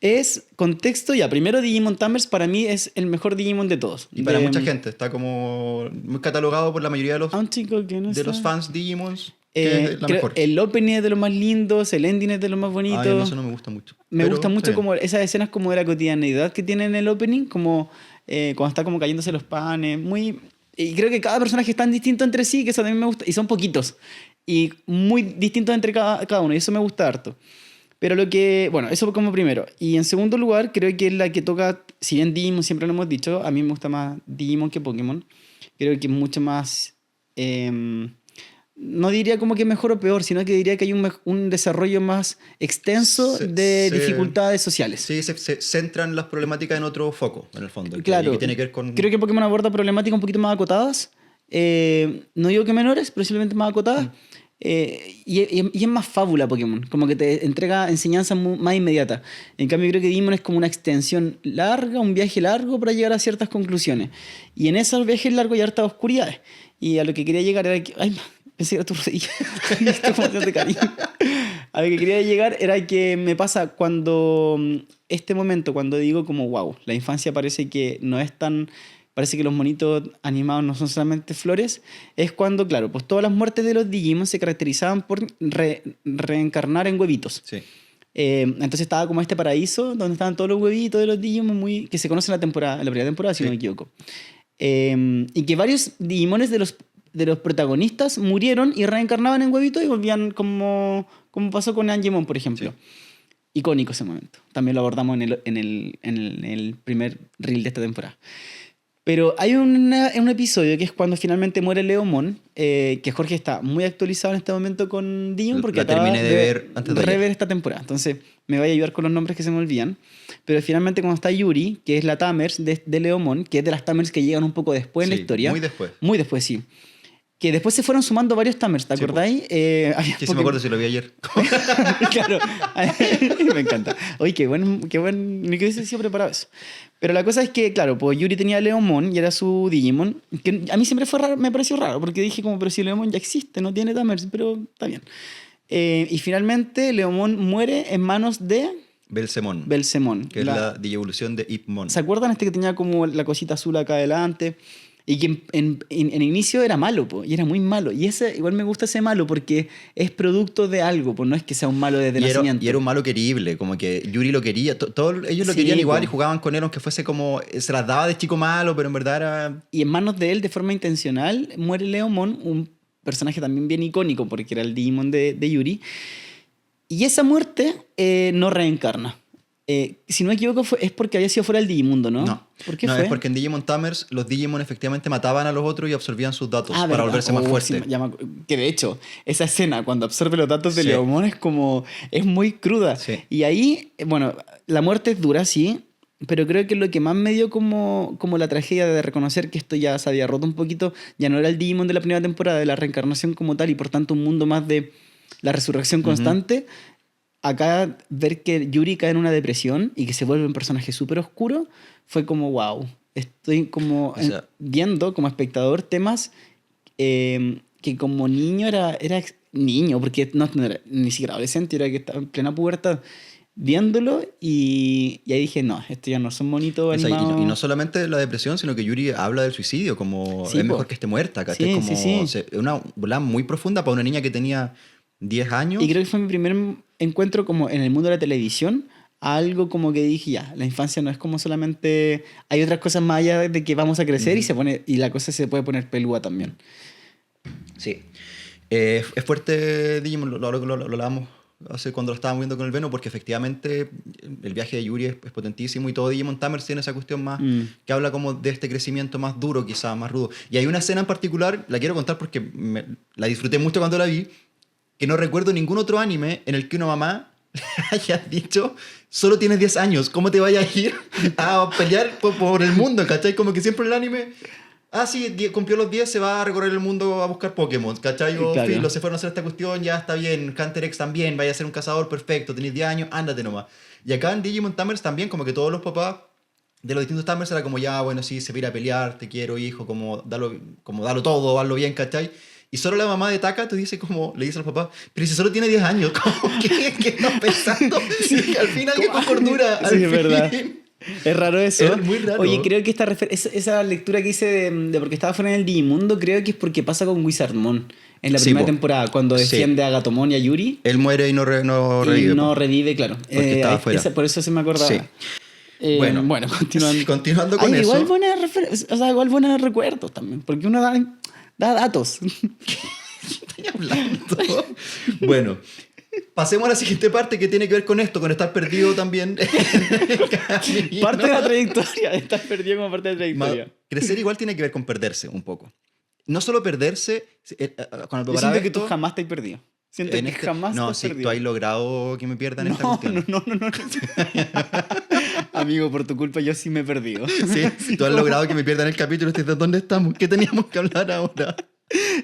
Es contexto, ya, primero Digimon Tamers para mí es el mejor Digimon de todos. Y para mucha gente está como muy catalogado por la mayoría A un chico que no de los sabe. fans Digimons, que es la Creo mejor. el opening es de los más lindos, el ending es de los más bonitos. A mí eso no me gusta mucho. Me Pero gusta mucho está bien. como esas escenas como de la cotidianeidad que tiene en el opening, como cuando está como cayéndose los panes, muy... Y creo que cada personaje es tan distinto entre sí, que eso también me gusta, y son poquitos, y muy distintos entre cada uno, y eso me gusta harto. Pero lo que, bueno, eso como primero. Y en segundo lugar, creo que es la que toca, si bien Digimon siempre lo hemos dicho, a mí me gusta más Digimon que Pokémon. Creo que es mucho más... no diría como que mejor o peor, sino que diría que hay un desarrollo más extenso de dificultades sociales. Sí, se centran las problemáticas en otro foco, en el fondo. Claro, que tiene que ver con... creo que Pokémon aborda problemáticas un poquito más acotadas. No digo que menores, pero simplemente más acotadas. Y es más fábula Pokémon, como que te entrega enseñanzas más inmediatas. En cambio, creo que Digimon es como una extensión larga, un viaje largo para llegar a ciertas conclusiones. Y en esos viajes largos hay hartas oscuridades. Y a lo que quería llegar era que... Ay, pensé que era tu rodilla. Estoy emocionado de cariño. A lo que quería llegar era que me pasa cuando... Este momento, cuando digo como, wow, la infancia parece que no es tan... Parece que los monitos animados no son solamente flores. Es cuando, claro, pues todas las muertes de los Digimon se caracterizaban por reencarnar en huevitos. Sí. Entonces estaba como este paraíso donde estaban todos los huevitos de los Digimon que se conocen en la primera temporada, si no me equivoco. Y que varios Digimones de los protagonistas murieron y reencarnaban en huevitos y volvían como pasó con Angemon, por ejemplo. Sí. Icónico ese momento. También lo abordamos en el primer reel de esta temporada. Pero hay un episodio que es cuando finalmente muere Leomon, que Jorge está muy actualizado en este momento con Digimon porque la terminé de ver antes de rever ayer. esta temporada. Entonces me va a ayudar con los nombres que se me olvidan. Pero finalmente cuando está Yuri, que es la Tamers de Leomon, que es de las Tamers que llegan un poco después en la historia. Muy después. Muy después, sí. Que después se fueron sumando varios Tamers, ¿te acordáis? Sí, me acuerdo si lo vi ayer. Claro, me encanta. Oye, qué buen, ni que hubiese sido preparado eso. Pero la cosa es que, claro, pues Yuri tenía a Leomon y era su Digimon, que a mí siempre fue raro, me pareció raro, porque dije como, pero si Leomon ya existe, no tiene Tamers, pero está bien. Y finalmente Leomon muere en manos de... Belzemon. Belzemon. Que es la digievolución de Ipmon. ¿Se acuerdan este que tenía como la cosita azul acá adelante? Y que en inicio era malo, po, y era muy malo. Y ese igual me gusta ese malo porque es producto de algo, pues no es que sea un malo desde nacimiento. Y era un malo querible, como que Yuri lo quería. Todos ellos lo Sí, querían igual po. y jugaban con él, aunque fuese como... Se las daba de chico malo, pero en verdad era... Y en manos de él, de forma intencional, muere Leomon, un personaje también bien icónico porque era el Digimon de Yuri. Y esa muerte no reencarna. Si no me equivoco, es porque había sido fuera del Digimundo, ¿no? No. ¿Por qué no, fue? es porque en Digimon Tamers los Digimon efectivamente mataban a los otros y absorbían sus datos para ¿verdad? volverse más fuertes. Sí, que de hecho, esa escena cuando absorbe los datos de Sí. Leomon es muy cruda. Sí. Y ahí, bueno, la muerte es dura, sí, pero creo que lo que más me dio como la tragedia de reconocer que esto ya se había roto un poquito, ya no era el Digimon de la primera temporada, de la reencarnación como tal, y por tanto un mundo más de la resurrección constante. Acá ver que Yuri cae en una depresión y que se vuelve un personaje súper oscuro fue como wow. Estoy como viendo como espectador temas que como niño era niño, porque no era ni siquiera adolescente, era que estaba en plena pubertad, viéndolo y ahí dije, no, esto ya no son bonitos animados. Y no solamente la depresión, sino que Yuri habla del suicidio, como Sí, es mejor que esté muerta, ¿cachai? Sí, como sí. una bola muy profunda para una niña que tenía 10 años. Y creo que fue mi primer encuentro como en el mundo de la televisión, algo como que dije, ya, la infancia no es como solamente... Hay otras cosas más allá de que vamos a crecer y la cosa se puede poner pelúa también. Sí. Es fuerte, Digimon, lo hablábamos hace cuando lo estábamos viendo con el Veno, porque efectivamente el viaje de Yuri es potentísimo y todo Digimon Tamers tiene esa cuestión más que habla como de este crecimiento más duro, quizás más rudo. Y hay una escena en particular, la quiero contar porque la disfruté mucho cuando la vi, que no recuerdo ningún otro anime en el que una mamá haya dicho, solo tienes 10 años, ¿cómo te vayas a ir a pelear por el mundo? ¿Cachai? Como que siempre el anime... sí, cumplió los 10, se va a recorrer el mundo a buscar Pokémon, ¿cachai? O Claro. Filo, se fueron a hacer esta cuestión, ya está bien. Hunter X también, vaya a ser un cazador perfecto, tenés 10 años, ándate nomás. Y acá en Digimon Tamers también, como que todos los papás de los distintos Tamers era como, ya, bueno, sí, se va a ir a pelear, te quiero, hijo, como dalo todo, hazlo bien, ¿cachai? Y solo la mamá de Taka te dice como, le dice al papá, pero si solo tiene 10 años, ¿cómo que estás pensando? Que al fin alguien con cordura. Sí, es verdad. Es raro eso. Es muy raro. Oye, creo que esa lectura que hice de porque estaba fuera en el Digimundo, creo que es porque pasa con Wizardmon en la Sí, primera po. temporada, cuando Sí. defiende a Gatomon y a Yuri. Él muere y no revive. Y no po. revive, claro. Porque estaba fuera. Por eso se me acordaba. Sí. Bueno, continuando. Continuando con Ay, eso. igual igual buenos recuerdos también, porque uno da datos. Estoy hablando. Bueno, pasemos a la siguiente parte que tiene que ver con esto, con estar perdido también. Parte de la trayectoria, estar perdido como parte de la trayectoria. Crecer igual tiene que ver con perderse un poco. No solo perderse, cuando Yo siento que esto, tú jamás te has perdido. Siento en que este- jamás te No, has sí, perdido. tú has logrado que me pierda en esta No, cuestión. no. Amigo, por tu culpa yo sí me he perdido. Sí, tú has logrado que me pierda en el capítulo. ¿Dónde estamos? ¿Qué teníamos que hablar ahora?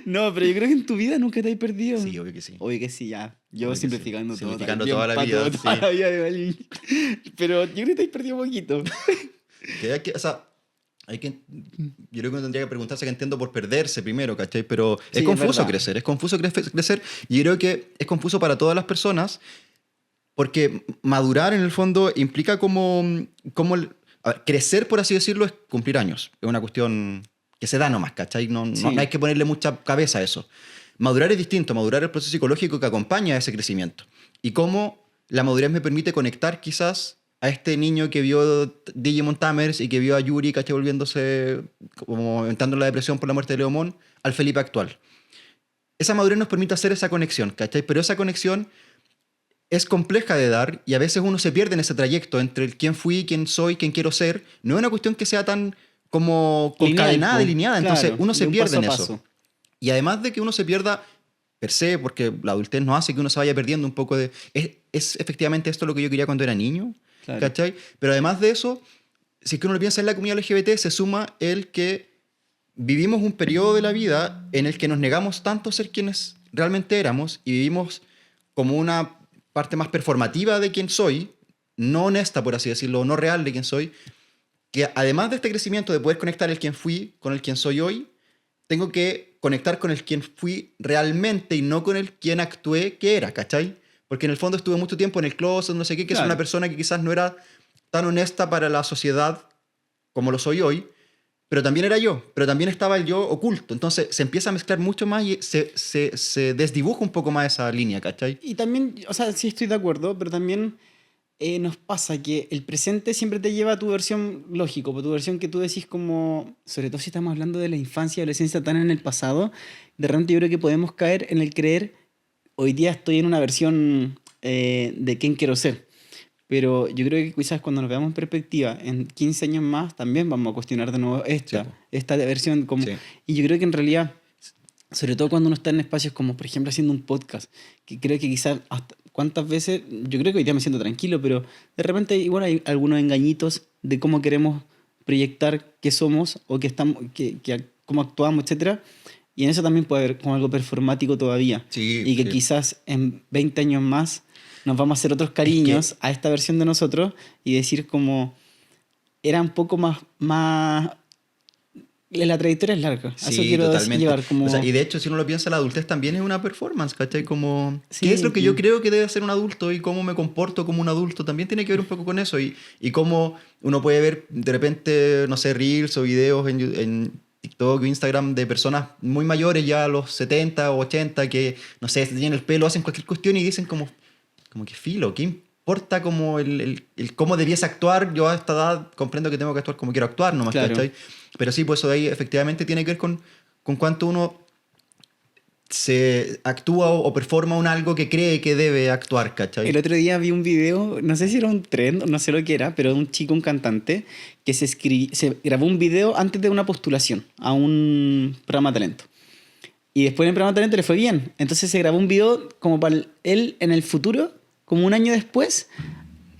No, pero yo creo que en tu vida nunca te has perdido. Sí, obvio que sí. Obvio que sí, ya. Yo Obvio que simplificando sí. todo. Simplificando bien toda la pato, vida, toda sí. la vida de Balvin. Pero yo creo que te has perdido poquito. O sea, yo creo que uno tendría que preguntarse qué entiendo por perderse primero, ¿cachai? Pero Sí, es confuso verdad. crecer, es confuso crecer. Y yo creo que es confuso para todas las personas porque madurar en el fondo implica a ver, crecer, por así decirlo, es cumplir años. Es una cuestión que se da nomás, ¿cachai? Sí. No hay que ponerle mucha cabeza a eso. Madurar es distinto, madurar es el proceso psicológico que acompaña a ese crecimiento. Y cómo la madurez me permite conectar quizás a este niño que vio Digimon Tamers y que vio a Yuri, ¿cachai? Volviéndose, como entrando en la depresión por la muerte de Leomon, al Felipe actual. Esa madurez nos permite hacer esa conexión, ¿cachai? Pero esa conexión es compleja de dar y a veces uno se pierde en ese trayecto entre el quién fui, quién soy, quién quiero ser. No es una cuestión que sea tan como concadenada, delineada, entonces Claro, uno se de un pierde en paso a eso. paso. Y además de que uno se pierda per se, porque la adultez nos hace que uno se vaya perdiendo un poco de... Es efectivamente esto lo que yo quería cuando era niño, Claro. ¿cachai? Pero además de eso, si es que uno lo piensa en la comunidad LGBT, se suma el que vivimos un periodo de la vida en el que nos negamos tanto a ser quienes realmente éramos y vivimos como una parte más performativa de quién soy, no honesta, por así decirlo, no real de quién soy, que además de este crecimiento de poder conectar el quién fui con el quién soy hoy, tengo que conectar con el quién fui realmente y no con el quién actué que era, ¿cachai? Porque en el fondo estuve mucho tiempo en el closet, no sé qué, que es Claro. una persona que quizás no era tan honesta para la sociedad como lo soy hoy, pero también era yo, pero también estaba el yo oculto. Entonces se empieza a mezclar mucho más y se desdibuja un poco más esa línea, ¿cachai? Y también, o sea, sí estoy de acuerdo, pero también nos pasa que el presente siempre te lleva a tu versión lógico, por tu versión que tú decís como, sobre todo si estamos hablando de la infancia y adolescencia tan en el pasado, de repente yo creo que podemos caer en el creer, hoy día estoy en una versión de quién quiero ser. Pero yo creo que quizás cuando nos veamos en perspectiva, en 15 años más, también vamos a cuestionar de nuevo Sí, po. esta versión. Como, Sí. Y yo creo que en realidad, sobre todo cuando uno está en espacios como, por ejemplo, haciendo un podcast, que creo que quizás, cuántas veces, yo creo que hoy día me siento tranquilo, pero de repente igual hay algunos engañitos de cómo queremos proyectar qué somos o qué estamos, cómo actuamos, etcétera. Y en eso también puede haber como algo performático todavía. Sí, Y que sí. quizás en 20 años más nos vamos a hacer otros cariños a esta versión de nosotros y decir como era un poco más la trayectoria es larga. A eso quiero llevar como... O sea, y de hecho, si uno lo piensa, la adultez también es una performance, ¿cachai? Como, Sí, ¿qué es lo que sí. yo creo que debe ser un adulto y cómo me comporto como un adulto? También tiene que ver un poco con eso y cómo uno puede ver de repente, no sé, reels o videos en TikTok o Instagram de personas muy mayores, ya a los 70 o 80, que, no sé, se tienen el pelo, hacen cualquier cuestión y dicen como que filo, ¿qué importa como el cómo debiese actuar? Yo a esta edad comprendo que tengo que actuar como quiero actuar nomás, Claro. ¿cachai? Pero sí, pues eso de ahí efectivamente tiene que ver con cuánto uno se actúa o performa un algo que cree que debe actuar, ¿cachai? El otro día vi un video, no sé si era un trend, no sé lo que era, pero de un chico, un cantante, que se grabó un video antes de una postulación a un programa de talento. Y después en el programa de talento le fue bien. Entonces se grabó un video como para él en el futuro, como un año después,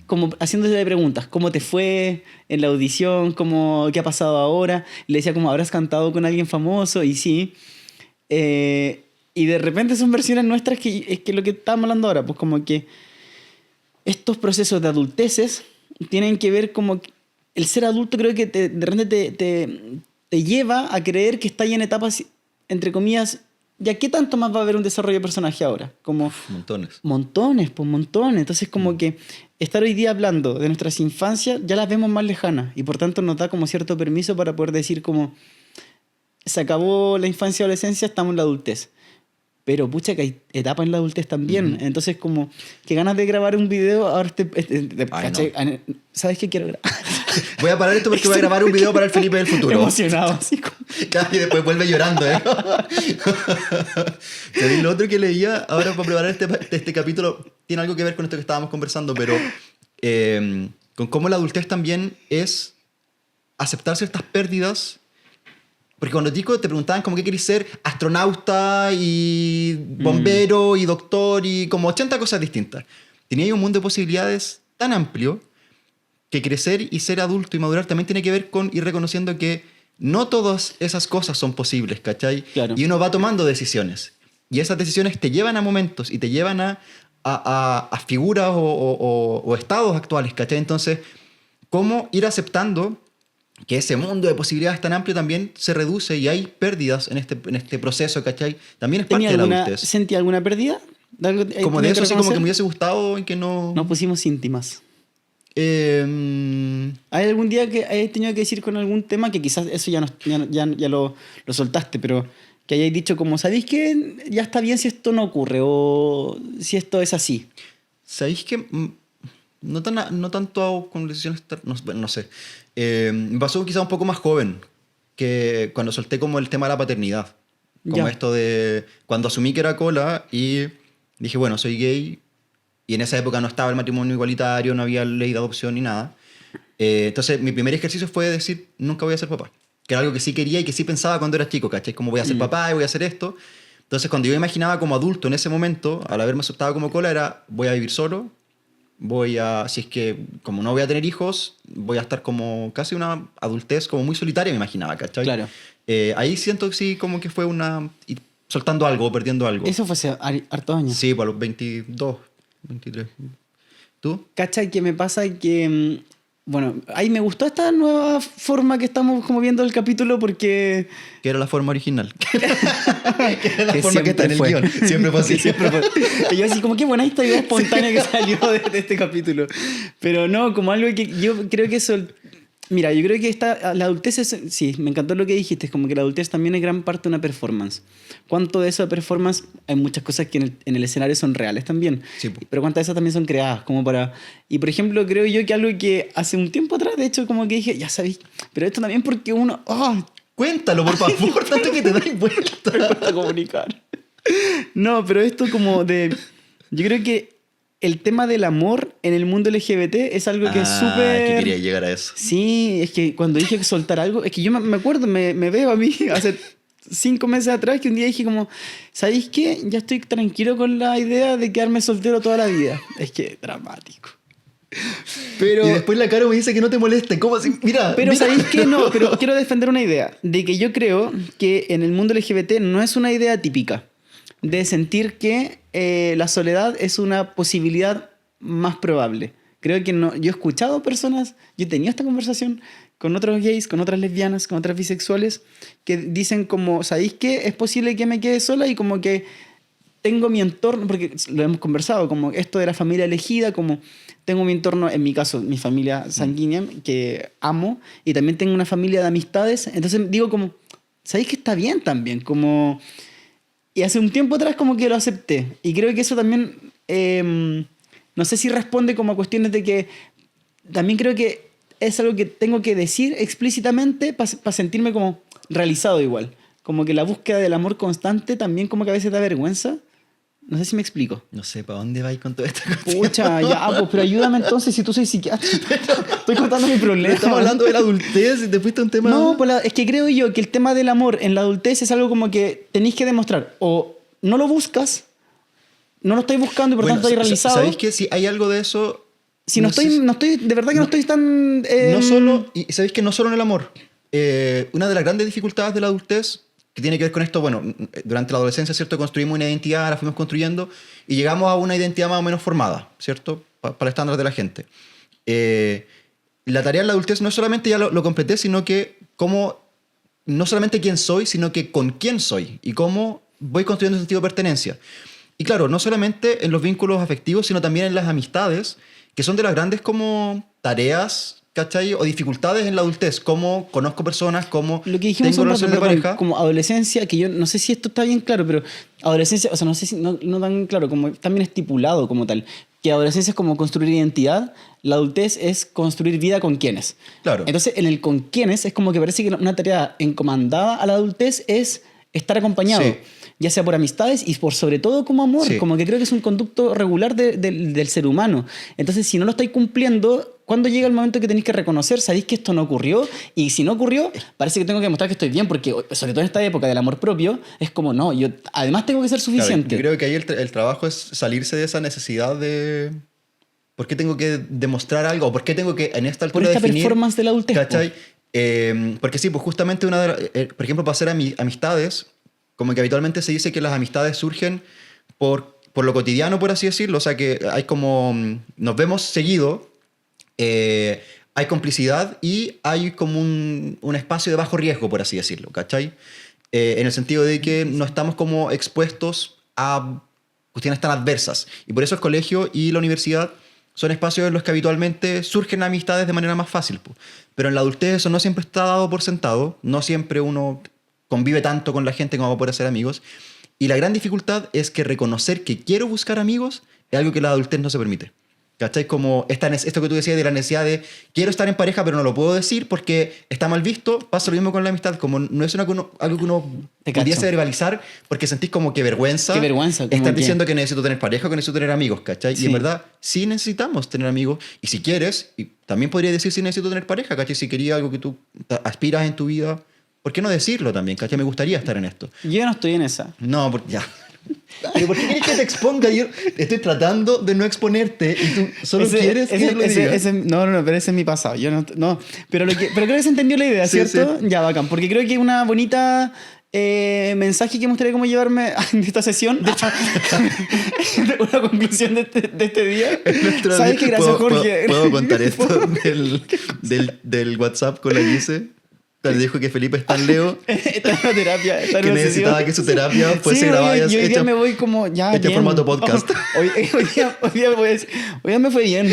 como haciéndole preguntas. ¿Cómo te fue en la audición? ¿Qué ha pasado ahora? Le decía como, ¿habrás cantado con alguien famoso? Y sí. Y de repente son versiones nuestras que es que lo que estábamos hablando ahora, pues como que estos procesos de adulteces tienen que ver como que el ser adulto creo que de repente te lleva a creer que está en etapas, entre comillas, ¿ya qué tanto más va a haber un desarrollo de personaje ahora? Como Montones. montones, pues montones. Entonces como que estar hoy día hablando de nuestras infancias ya las vemos más lejanas y por tanto nos da como cierto permiso para poder decir como se acabó la infancia y adolescencia, estamos en la adultez. Pero pucha que hay etapas en la adultez también. Entonces como que ganas de grabar un video, ahora ¿cachai? No. ¿Sabes qué quiero grabar? Voy a parar esto porque voy a grabar un video para el Felipe del futuro. Emocionado, así como... Y después vuelve llorando, ¿eh? Y lo otro que leía ahora para preparar este capítulo tiene algo que ver con esto que estábamos conversando, pero con cómo la adultez también es aceptar ciertas pérdidas. Porque cuando chico te preguntaban como qué querés ser, astronauta y bombero y doctor y como 80 cosas distintas. Tenía un mundo de posibilidades tan amplio que crecer y ser adulto y madurar también tiene que ver con ir reconociendo que no todas esas cosas son posibles, ¿cachai? Claro. Y uno va tomando decisiones. Y esas decisiones te llevan a momentos y te llevan a figuras o estados actuales, ¿cachai? Entonces, ¿cómo ir aceptando que ese mundo de posibilidades tan amplio también se reduce y hay pérdidas en este proceso, ¿cachai? También es parte de la adultez. ¿Sentí alguna pérdida? Como de eso, así como que me hubiese gustado y que no... Nos pusimos íntimas. Eh, ¿Hay algún día que hayas tenido que decir con algún tema que quizás eso ya lo soltaste, pero que hayáis dicho como, ¿sabéis que ya está bien si esto no ocurre o si esto es así? ¿Sabéis que no tanto con decisiones... No sé. Me pasó quizá un poco más joven, que cuando solté como el tema de la paternidad. Como Ya. esto de... Cuando asumí que era cola y dije, bueno, soy gay. Y en esa época no estaba el matrimonio igualitario, no había ley de adopción ni nada. Entonces mi primer ejercicio fue decir, nunca voy a ser papá. Que era algo que sí quería y que sí pensaba cuando era chico, ¿cachai? Como voy a ser papá y voy a hacer esto. Entonces cuando yo me imaginaba como adulto en ese momento, al haberme aceptado como cola, era voy a vivir solo, si es que como no voy a tener hijos, voy a estar como casi una adultez como muy solitaria, me imaginaba, ¿cachai? Claro. Ahí siento que sí como que fue ir soltando algo, perdiendo algo. Eso fue hace hartos años. Sí, pues a los 22, 23. ¿Tú? ¿Cachai? Que me pasa que... Bueno, ahí me gustó esta nueva forma que estamos como viendo el capítulo porque... Que era la forma original. que era la Que forma que está en el siempre guión. Siempre fue así. Siempre fue. Y yo así como, qué buena esta idea espontánea que salió de este capítulo. Pero no, como algo que yo creo que eso... Mira, yo creo que la adultez es... Sí, me encantó lo que dijiste. Es como que la adultez también es gran parte de una performance. ¿Cuánto de esa performance? Hay muchas cosas que en el escenario son reales también. Sí, po. Pero cuántas de esas también son creadas. Como para... Y por ejemplo, creo yo que algo que hace un tiempo atrás, de hecho, como que dije, ya sabéis. Pero esto también porque uno... ¡Oh! Cuéntalo, por favor, tanto que te dais vuelta. Me cuesta comunicar. No, pero esto como de... Yo creo que el tema del amor en el mundo LGBT es algo que es súper... que quería llegar a eso. Sí, es que cuando dije que soltar algo, es que yo me acuerdo, me veo a mí hace 5 meses atrás que un día dije como, ¿sabéis qué? Ya estoy tranquilo con la idea de quedarme soltero toda la vida. Es que dramático. Pero, Y después la Caro me dice que no te moleste. ¿Cómo así? Mira. pero mira. ¿sabéis qué? No, pero quiero defender una idea. De que yo creo que en el mundo LGBT no es una idea típica. De sentir que la soledad es una posibilidad más probable. Creo que no. Yo he escuchado personas, yo he tenido esta conversación con otros gays, con otras lesbianas, con otras bisexuales, que dicen como, ¿sabéis qué? Es posible que me quede sola y como que tengo mi entorno, porque lo hemos conversado, como esto de la familia elegida, como tengo mi entorno, en mi caso, mi familia sanguínea, que amo, y también tengo una familia de amistades. Entonces digo como, ¿sabéis que está bien también? Como... Y hace un tiempo atrás como que lo acepté. Y creo que eso también, no sé si responde como a cuestiones de que, también creo que es algo que tengo que decir explícitamente para sentirme como realizado igual. Como que la búsqueda del amor constante también como que a veces da vergüenza. No sé si me explico. No sé, ¿para dónde vais con todo esto? Pucha, ya, pues, pero ayúdame entonces si tú soy psiquiatra. Estoy contando mi problema. Estamos hablando de la adultez y te fuiste a un tema... No, pues es que creo yo que el tema del amor en la adultez es algo como que tenéis que demostrar. O no lo buscas, no lo estoy buscando y por tanto estoy realizado. ¿Sabéis que si hay algo de eso? Si no estoy, de verdad que no estoy tan... No solo, y sabéis que no solo en el amor. Una de las grandes dificultades de la adultez, que tiene que ver con esto, bueno, durante la adolescencia, ¿cierto? Construimos una identidad, la fuimos construyendo y llegamos a una identidad más o menos formada, ¿cierto? Para el estándar de la gente. La tarea en la adultez no es solamente ya lo completé, sino que no solamente quién soy, sino que con quién soy y cómo voy construyendo un sentido de pertenencia. Y claro, no solamente en los vínculos afectivos, sino también en las amistades, que son de las grandes como tareas, ¿cachai? O dificultades en la adultez, cómo conozco personas, cómo Lo que dijimos tengo un relaciones de rato, pareja. como adolescencia, que yo no sé si esto está bien claro, pero adolescencia, o sea, no sé si no tan claro, como también estipulado como tal, que adolescencia es como construir identidad, la adultez es construir vida con quienes. Claro. Entonces, en el con quienes es como que parece que una tarea encomendada a la adultez es estar acompañado. Sí. Ya sea por amistades y por sobre todo como amor, Sí. como que creo que es un conducto regular del ser humano. Entonces, si no lo estáis cumpliendo, ¿cuándo llega el momento que tenéis que reconocer? Sabéis que esto no ocurrió, y si no ocurrió, parece que tengo que demostrar que estoy bien, porque sobre todo en esta época del amor propio, es como, no, yo además tengo que ser Claro, suficiente. yo creo que ahí el trabajo es salirse de esa necesidad de... ¿Por qué tengo que demostrar algo? ¿O por qué tengo que en esta Por altura esta definir... performance de la adultez. ¿Cachai? Porque sí, pues justamente por ejemplo, para hacer amistades, como que habitualmente se dice que las amistades surgen por lo cotidiano, por así decirlo. O sea, que hay como... Nos vemos seguido, hay complicidad y hay como un espacio de bajo riesgo, por así decirlo, ¿cachai? En el sentido de que no estamos como expuestos a cuestiones tan adversas. Y por eso el colegio y la universidad son espacios en los que habitualmente surgen amistades de manera más fácil, po. Pero en la adultez eso no siempre está dado por sentado, no siempre uno convive tanto con la gente como para poder hacer amigos. Y la gran dificultad es que reconocer que quiero buscar amigos es algo que en la adultez no se permite. ¿Cachai? Como esto que tú decías de la necesidad de quiero estar en pareja pero no lo puedo decir porque está mal visto, pasa lo mismo con la amistad, como no es algo que uno Te cacho. pudiese verbalizar porque sentís como que vergüenza. Qué vergüenza, como Estás que- diciendo que necesito tener pareja o que necesito tener amigos, ¿cachai? Sí. Y en verdad sí necesitamos tener amigos y si quieres, y también podría decir si necesito tener pareja, ¿cachai? Si quería algo que tú aspiras en tu vida, ¿por qué no decirlo también, ¿cachai? Me gustaría estar en esto. Yo no estoy en esa. No, porque ya. ¿Pero por qué quieres que te exponga? Yo estoy tratando de no exponerte y tú solo quieres que yo lo diga. No, pero ese es mi pasado. Yo no, pero creo que se entendió la idea, Sí, ¿cierto? Ya, bacán. Porque creo que una bonita mensaje que me gustaría como llevarme de esta sesión, de hecho, una conclusión de este día. Nuestro ¿Sabes amigo- qué? Gracias, Jorge. ¿Puedo contar esto del WhatsApp con la Gise? Le dijo que Felipe está en Leo, Está en una terapia. Está en que una necesitaba sesión. que su terapia fuese Sí, grabada yo hoy día hecha me voy como ya hecha en bien. formato podcast. Hoy día me fue bien.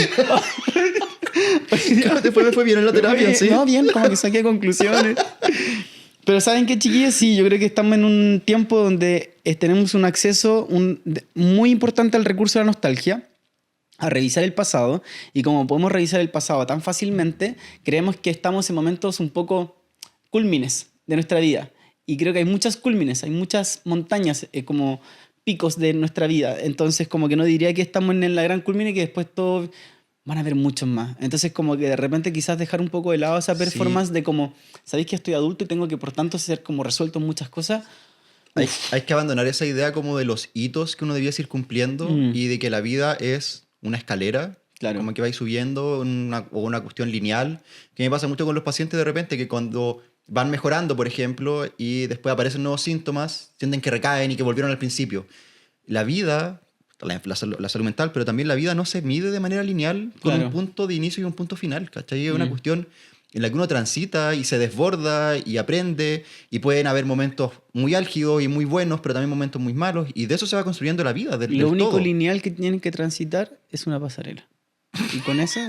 ¿Cómo te fue? Me fue bien en la terapia, sí. No, bien, como que saqué conclusiones. Pero ¿saben qué, chiquillos? Sí, yo creo que estamos en un tiempo donde tenemos un acceso muy importante al recurso de la nostalgia, a revisar el pasado, y como podemos revisar el pasado tan fácilmente, creemos que estamos en momentos un poco cúlmines de nuestra vida. Y creo que hay muchas cúlmines, hay muchas montañas como picos de nuestra vida. Entonces como que no diría que estamos en la gran cúlmine y que después todo... Van a haber muchos más. Entonces, como que de repente quizás dejar un poco de lado esa performance de como, sabéis que estoy adulto y tengo que por tanto ser como resuelto en muchas cosas. Hay que abandonar esa idea como de los hitos que uno debía ir cumpliendo y de que la vida es una escalera, Claro. como que vais subiendo o una cuestión lineal, que me pasa mucho con los pacientes de repente, que cuando van mejorando, por ejemplo, y después aparecen nuevos síntomas, sienten que recaen y que volvieron al principio. La vida... La salud mental, pero también la vida no se mide de manera lineal con Claro. un punto de inicio y un punto final, ¿cachai? Es una cuestión en la que uno transita y se desborda y aprende y pueden haber momentos muy álgidos y muy buenos, pero también momentos muy malos y de eso se va construyendo la vida, del Lo único todo. lineal que tienen que transitar es una pasarela. Y con eso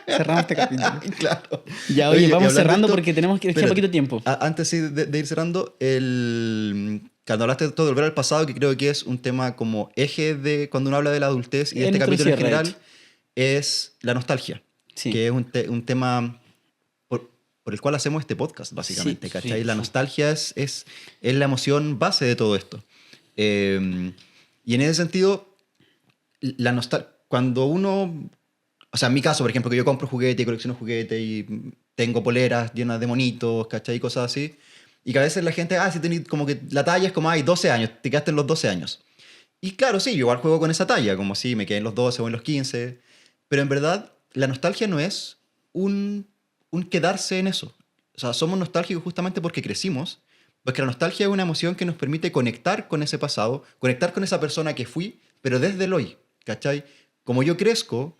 cerramos este capítulo. Claro. Ya, oye, y vamos hablando cerrando de esto, porque tenemos que espérate, poquito tiempo. Antes sí, de ir cerrando, cuando hablaste de todo, de volver al pasado, que creo que es un tema como eje de cuando uno habla de la adultez y de Es este nuestro capítulo en cierre, de general, es la nostalgia, Sí. que es un tema por el cual hacemos este podcast, básicamente, Sí, ¿cachai? sí, La sí. nostalgia es la emoción base de todo esto. Y en ese sentido, la nostalgia, cuando uno... O sea, en mi caso, por ejemplo, que yo compro juguetes y colecciono juguetes y tengo poleras llenas de monitos, ¿cachai? Y cosas así. Y que a veces la gente, si tenés como que la talla es como, 12 años, te quedaste en los 12 años. Y claro, sí, yo igual juego con esa talla, como si me quedé en los 12 o en los 15. Pero en verdad, la nostalgia no es un quedarse en eso. O sea, somos nostálgicos justamente porque crecimos, porque la nostalgia es una emoción que nos permite conectar con ese pasado, conectar con esa persona que fui, pero desde el hoy, ¿cachai? Como yo crezco,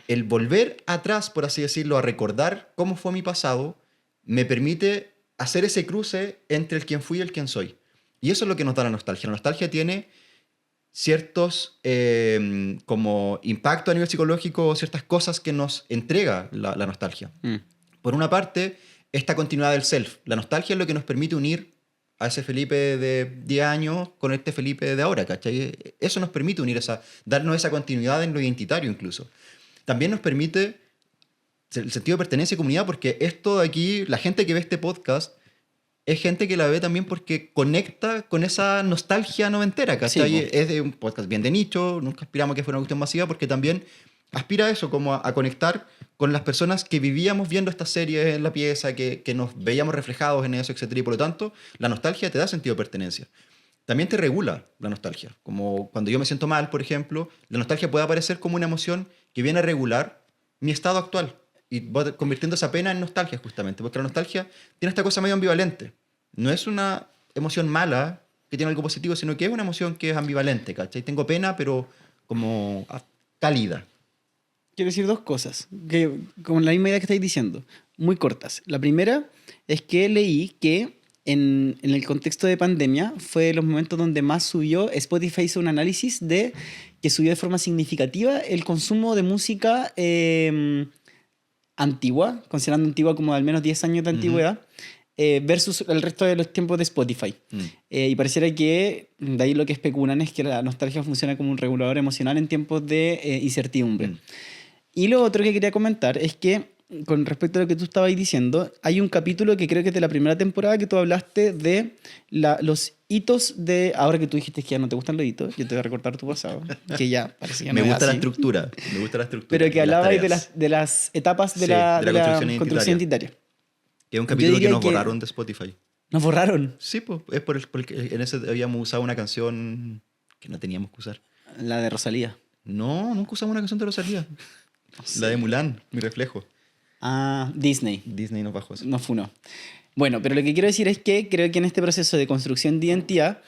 el volver atrás, por así decirlo, a recordar cómo fue mi pasado, me permite hacer ese cruce entre el quien fui y el quien soy. Y eso es lo que nos da la nostalgia. La nostalgia tiene ciertos como impacto a nivel psicológico, ciertas cosas que nos entrega la nostalgia. Por una parte, esta continuidad del self. La nostalgia es lo que nos permite unir a ese Felipe de 10 años con este Felipe de ahora, ¿cachai? Eso nos permite unir darnos esa continuidad en lo identitario incluso. También nos permite el sentido de pertenencia y comunidad, porque esto de aquí, la gente que ve este podcast, es gente que la ve también porque conecta con esa nostalgia noventera, ¿cachai? Sí, es de un podcast bien de nicho, nunca aspiramos a que fuera una cuestión masiva, porque también aspira a eso, como a conectar con las personas que vivíamos viendo estas series en la pieza, que nos veíamos reflejados en eso, etc. Y por lo tanto, la nostalgia te da sentido de pertenencia. También te regula la nostalgia. Como cuando yo me siento mal, por ejemplo, la nostalgia puede aparecer como una emoción que viene a regular mi estado actual. Y va convirtiendo esa pena en nostalgia, justamente. Porque la nostalgia tiene esta cosa medio ambivalente. No es una emoción mala que tiene algo positivo, sino que es una emoción que es ambivalente, ¿cachai? Tengo pena, pero como cálida. Quiero decir dos cosas, que con la misma idea que estáis diciendo, muy cortas. La primera es que leí que en el contexto de pandemia fue los momentos donde más subió. Spotify hizo un análisis de que subió de forma significativa el consumo de música antigua, considerando antigua como de al menos 10 años de antigüedad, versus el resto de los tiempos de Spotify. Y pareciera que de ahí lo que especulan es que la nostalgia funciona como un regulador emocional en tiempos de incertidumbre. Y lo otro que quería comentar es que, con respecto a lo que tú estabas diciendo, hay un capítulo que creo que es de la primera temporada que tú hablaste de los hitos de... Ahora que tú dijiste que ya no te gustan los hitos, yo te voy a recortar tu pasado, que ya parece que no Me es gusta la así. estructura. Me gusta la estructura. Pero que y las hablabas tareas. de las etapas de Sí, la de la construcción identitaria. Que es un capítulo que diría nos que- borraron de Spotify. Nos borraron Sí, pues, es porque en ese habíamos usado una canción que no teníamos que usar. la de Rosalía. No, nunca usamos una canción de Rosalía. La de Mulan, mi reflejo. Ah, Disney. Disney nos bajó eso. No funó. Bueno, pero lo que quiero decir es que creo que en este proceso de construcción de identidad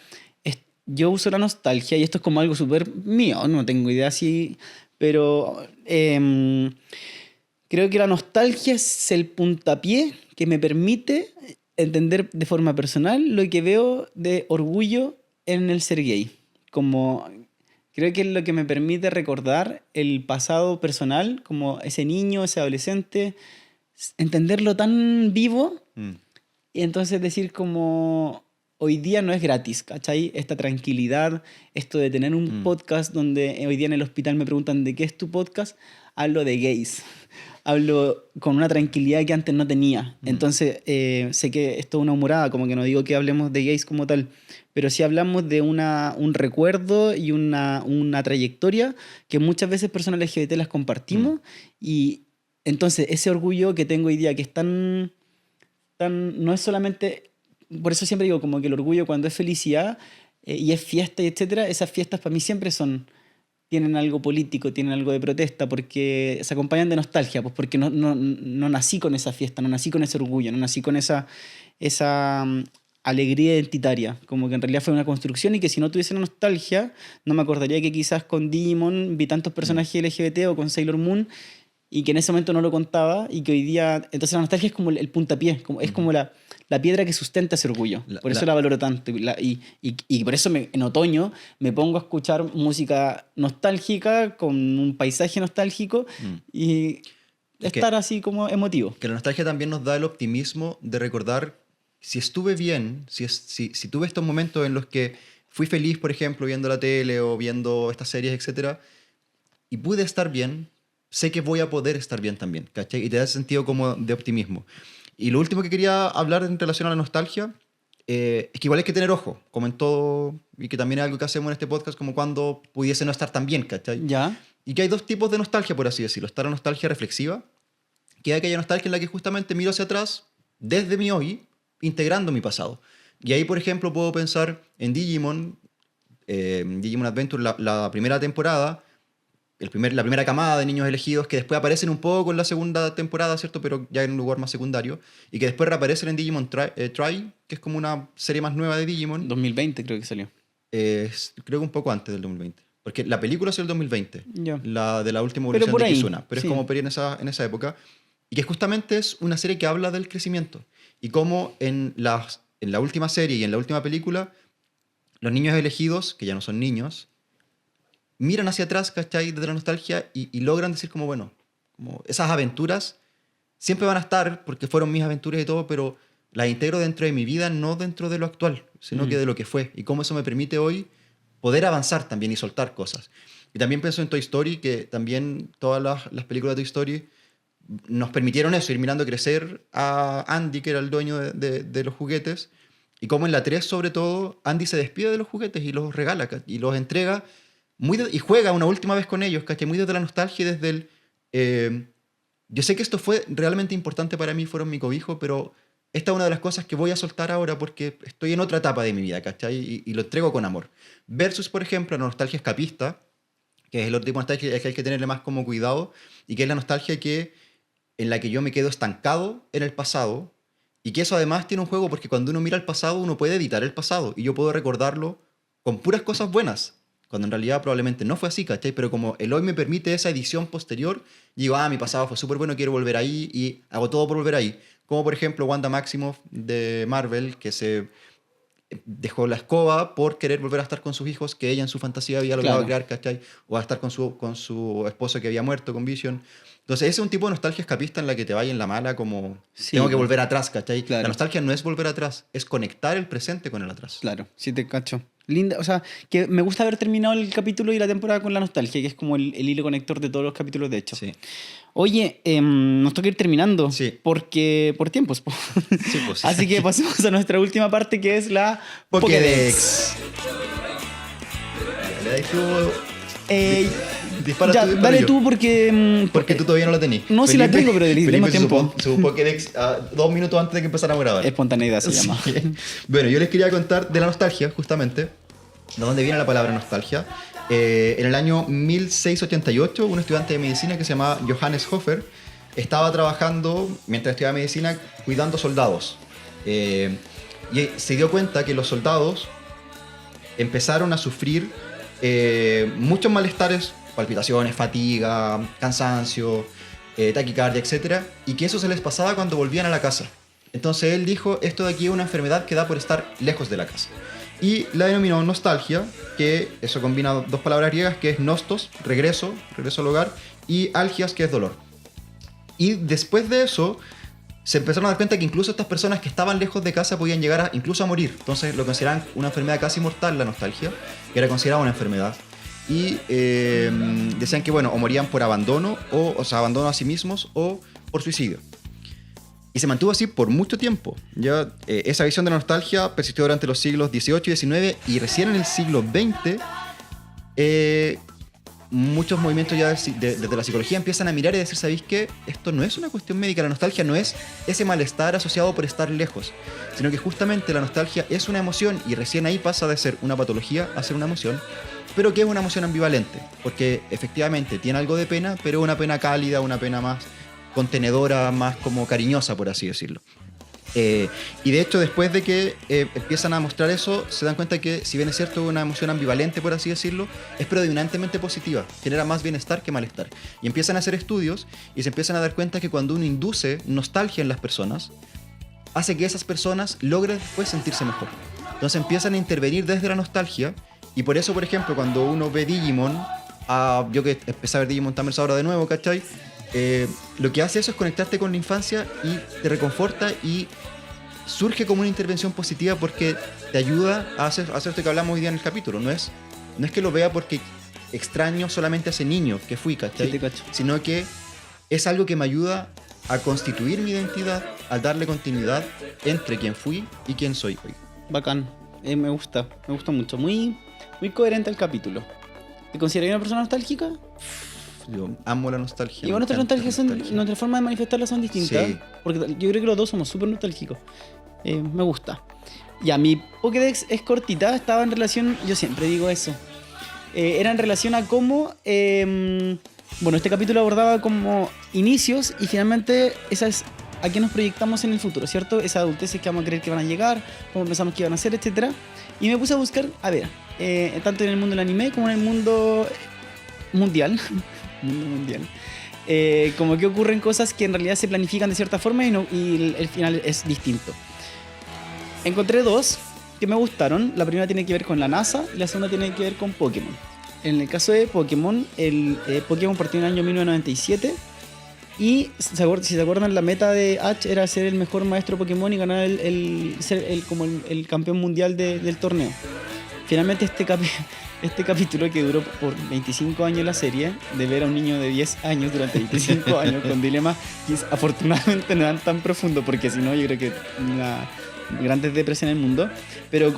yo uso la nostalgia, y esto es como algo súper mío, no tengo idea si... Pero creo que la nostalgia es el puntapié que me permite entender de forma personal lo que veo de orgullo en el ser gay. Como... Creo que es lo que me permite recordar el pasado personal, como ese niño, ese adolescente, entenderlo tan vivo y entonces decir como hoy día no es gratis, ¿cachai? Esta tranquilidad, esto de tener un podcast donde hoy día en el hospital me preguntan ¿de qué es tu podcast? Hablo de gays. Hablo con una tranquilidad que antes no tenía. Entonces, sé que esto es una humorada, como que no digo que hablemos de gays como tal, pero sí hablamos de un recuerdo y una trayectoria que muchas veces personas LGBT las compartimos. Y entonces ese orgullo que tengo hoy día, que es tan no es solamente... Por eso siempre digo como que el orgullo cuando es felicidad y es fiesta y etcétera, esas fiestas para mí siempre tienen algo político, tienen algo de protesta, porque se acompañan de nostalgia, pues porque no nací con esa fiesta, no nací con ese orgullo, no nací con esa alegría identitaria, como que en realidad fue una construcción y que si no tuviese la nostalgia, no me acordaría que quizás con Digimon vi tantos personajes LGBT o con Sailor Moon y que en ese momento no lo contaba y que hoy día... Entonces la nostalgia es como el puntapié, es como la piedra que sustenta ese orgullo. Por eso la valoro tanto. Y por eso en otoño me pongo a escuchar música nostálgica con un paisaje nostálgico y estar así como emotivo. Que la nostalgia también nos da el optimismo de recordar si estuve bien, si tuve estos momentos en los que fui feliz, por ejemplo, viendo la tele o viendo estas series, etcétera, y pude estar bien, sé que voy a poder estar bien también, ¿cachai? Y te da ese sentido como de optimismo. Y lo último que quería hablar en relación a la nostalgia es que igual hay que tener ojo, como en todo, y que también es algo que hacemos en este podcast, como cuando pudiese no estar tan bien, ¿cachai? ¿Ya? Y que hay dos tipos de nostalgia, por así decirlo. Está la nostalgia reflexiva, que es aquella nostalgia en la que justamente miro hacia atrás, desde mi hoy, integrando mi pasado. Y ahí, por ejemplo, puedo pensar en Digimon, Digimon Adventure, la primera temporada, la primera camada de niños elegidos que después aparecen un poco en la segunda temporada, ¿cierto? Pero ya en un lugar más secundario. Y que después reaparecen en Digimon Try, que es como una serie más nueva de Digimon. 2020 creo que salió. Creo que un poco antes del 2020. Porque la película es del 2020. Ya. La de la última Pero evolución por de ahí, Kizuna. Pero sí. es como peri en esa época. Y que justamente es una serie que habla del crecimiento. Y cómo en la última serie y en la última película los niños elegidos, que ya no son niños, miran hacia atrás, ¿cachai? Desde la nostalgia y logran decir como, bueno, como esas aventuras siempre van a estar porque fueron mis aventuras y todo, pero las integro dentro de mi vida, no dentro de lo actual, sino que de lo que fue. Y cómo eso me permite hoy poder avanzar también y soltar cosas. Y también pienso en Toy Story, que también todas las películas de Toy Story nos permitieron eso, ir mirando crecer a Andy, que era el dueño de los juguetes, y como en la 3 sobre todo, Andy se despide de los juguetes y los regala, y los entrega y juega una última vez con ellos, ¿cachai? Muy desde la nostalgia y desde el... yo sé que esto fue realmente importante para mí, fueron mi cobijo, pero esta es una de las cosas que voy a soltar ahora porque estoy en otra etapa de mi vida, ¿cachai? Y lo entrego con amor. Versus, por ejemplo, la nostalgia escapista, que es el otro tipo de nostalgia que hay que tenerle más como cuidado, y que es la nostalgia en la que yo me quedo estancado en el pasado, y que eso además tiene un juego porque cuando uno mira el pasado uno puede editar el pasado, y yo puedo recordarlo con puras cosas buenas, cuando en realidad probablemente no fue así, ¿cachai? Pero como el hoy me permite esa edición posterior, digo, mi pasado fue súper bueno, quiero volver ahí, y hago todo por volver ahí. Como por ejemplo Wanda Maximoff de Marvel, que se dejó la escoba por querer volver a estar con sus hijos que ella en su fantasía había logrado crear, ¿cachai? O a estar con su esposo que había muerto, con Vision. Entonces ese es un tipo de nostalgia escapista en la que te vaya en la mala como tengo que volver atrás, ¿cachai? Claro. La nostalgia no es volver atrás, es conectar el presente con el atrás. Claro, sí te cacho. Linda, o sea, que me gusta haber terminado el capítulo y la temporada con la nostalgia, que es como el hilo conector de todos los capítulos, de hecho. Sí. Oye, nos toca ir terminando, Sí. porque por tiempos. Sí, pues, sí. Así que pasemos a nuestra última parte, que es la Pokédex. Le dais tú... Dispara ya, tú, disparo dale yo. tú porque... Porque tú todavía no la tenés. No, sí la tengo, pero Felipe tenemos hizo tiempo. su Pokédex 2 minutos antes de que empezáramos a grabar. Espontaneidad se llama. Sí. Bueno, yo les quería contar de la nostalgia, justamente, de dónde viene la palabra nostalgia. En el año 1688, un estudiante de medicina que se llamaba Johannes Hofer estaba trabajando, mientras estudiaba medicina, cuidando soldados. Y se dio cuenta que los soldados empezaron a sufrir muchos malestares, palpitaciones, fatiga, cansancio, taquicardia, etc. Y que eso se les pasaba cuando volvían a la casa. Entonces él dijo, esto de aquí es una enfermedad que da por estar lejos de la casa. Y la denominó nostalgia, que eso combina dos palabras griegas, que es nostos, regreso al hogar, y algias, que es dolor. Y después de eso, se empezaron a dar cuenta que incluso estas personas que estaban lejos de casa podían llegar incluso a morir. Entonces lo consideraban una enfermedad casi mortal, la nostalgia, que era considerada una enfermedad. Y decían que, bueno, o morían por abandono, o sea, abandono a sí mismos, o por suicidio. Y se mantuvo así por mucho tiempo. Ya, esa visión de la nostalgia persistió durante los siglos XVIII y XIX, y recién en el siglo XX muchos movimientos ya desde la psicología empiezan a mirar y decir, ¿sabéis qué? Esto no es una cuestión médica, la nostalgia no es ese malestar asociado por estar lejos, sino que justamente la nostalgia es una emoción, y recién ahí pasa de ser una patología a ser una emoción, pero que es una emoción ambivalente, porque efectivamente tiene algo de pena, pero una pena cálida, una pena más contenedora, más como cariñosa, por así decirlo. Y de hecho, después de que empiezan a mostrar eso, se dan cuenta que, si bien es cierto, una emoción ambivalente, por así decirlo, es predominantemente positiva, genera más bienestar que malestar. Y empiezan a hacer estudios y se empiezan a dar cuenta que cuando uno induce nostalgia en las personas, hace que esas personas logren después sentirse mejor. Entonces empiezan a intervenir desde la nostalgia, y por eso, por ejemplo, cuando uno ve Digimon, yo que empecé a ver Digimon también ahora de nuevo, ¿cachai? Lo que hace eso es conectarte con la infancia y te reconforta, y surge como una intervención positiva porque te ayuda a hacer esto que hablamos hoy día en el capítulo. No es que lo vea porque extraño solamente a ese niño que fui, ¿cachai? Sí, te cacho. Sino que es algo que me ayuda a constituir mi identidad, a darle continuidad entre quién fui y quién soy hoy. Bacán. Me gusta mucho. Muy coherente el capítulo. ¿Te consideras una persona nostálgica? Yo amo la nostalgia. Igual nuestras formas de manifestarla son distintas. Sí. Porque yo creo que los dos somos súper nostálgicos. Me gusta. Ya, mi Pokédex es cortita. Estaba en relación, yo siempre digo eso. Era en relación a cómo... bueno, este capítulo abordaba como inicios, y finalmente esa es a qué nos proyectamos en el futuro, ¿cierto? Esa adultez que vamos a creer que van a llegar, cómo pensamos que iban a ser, etc. Y me puse a buscar, a ver, tanto en el mundo del anime como en el mundo mundial. Como que ocurren cosas que en realidad se planifican de cierta forma y el final es distinto. Encontré dos que me gustaron. La primera tiene que ver con la NASA y la segunda tiene que ver con Pokémon. En el caso de Pokémon, Pokémon partió en el año 1997 y si se acuerdan, la meta de Ash era ser el mejor maestro Pokémon y ganar ser el campeón mundial del torneo. Finalmente este capítulo, que duró por 25 años la serie, de ver a un niño de 10 años durante 25 años con dilemas que afortunadamente no eran tan profundos, porque si no yo creo que una grandes depresiones en el mundo, pero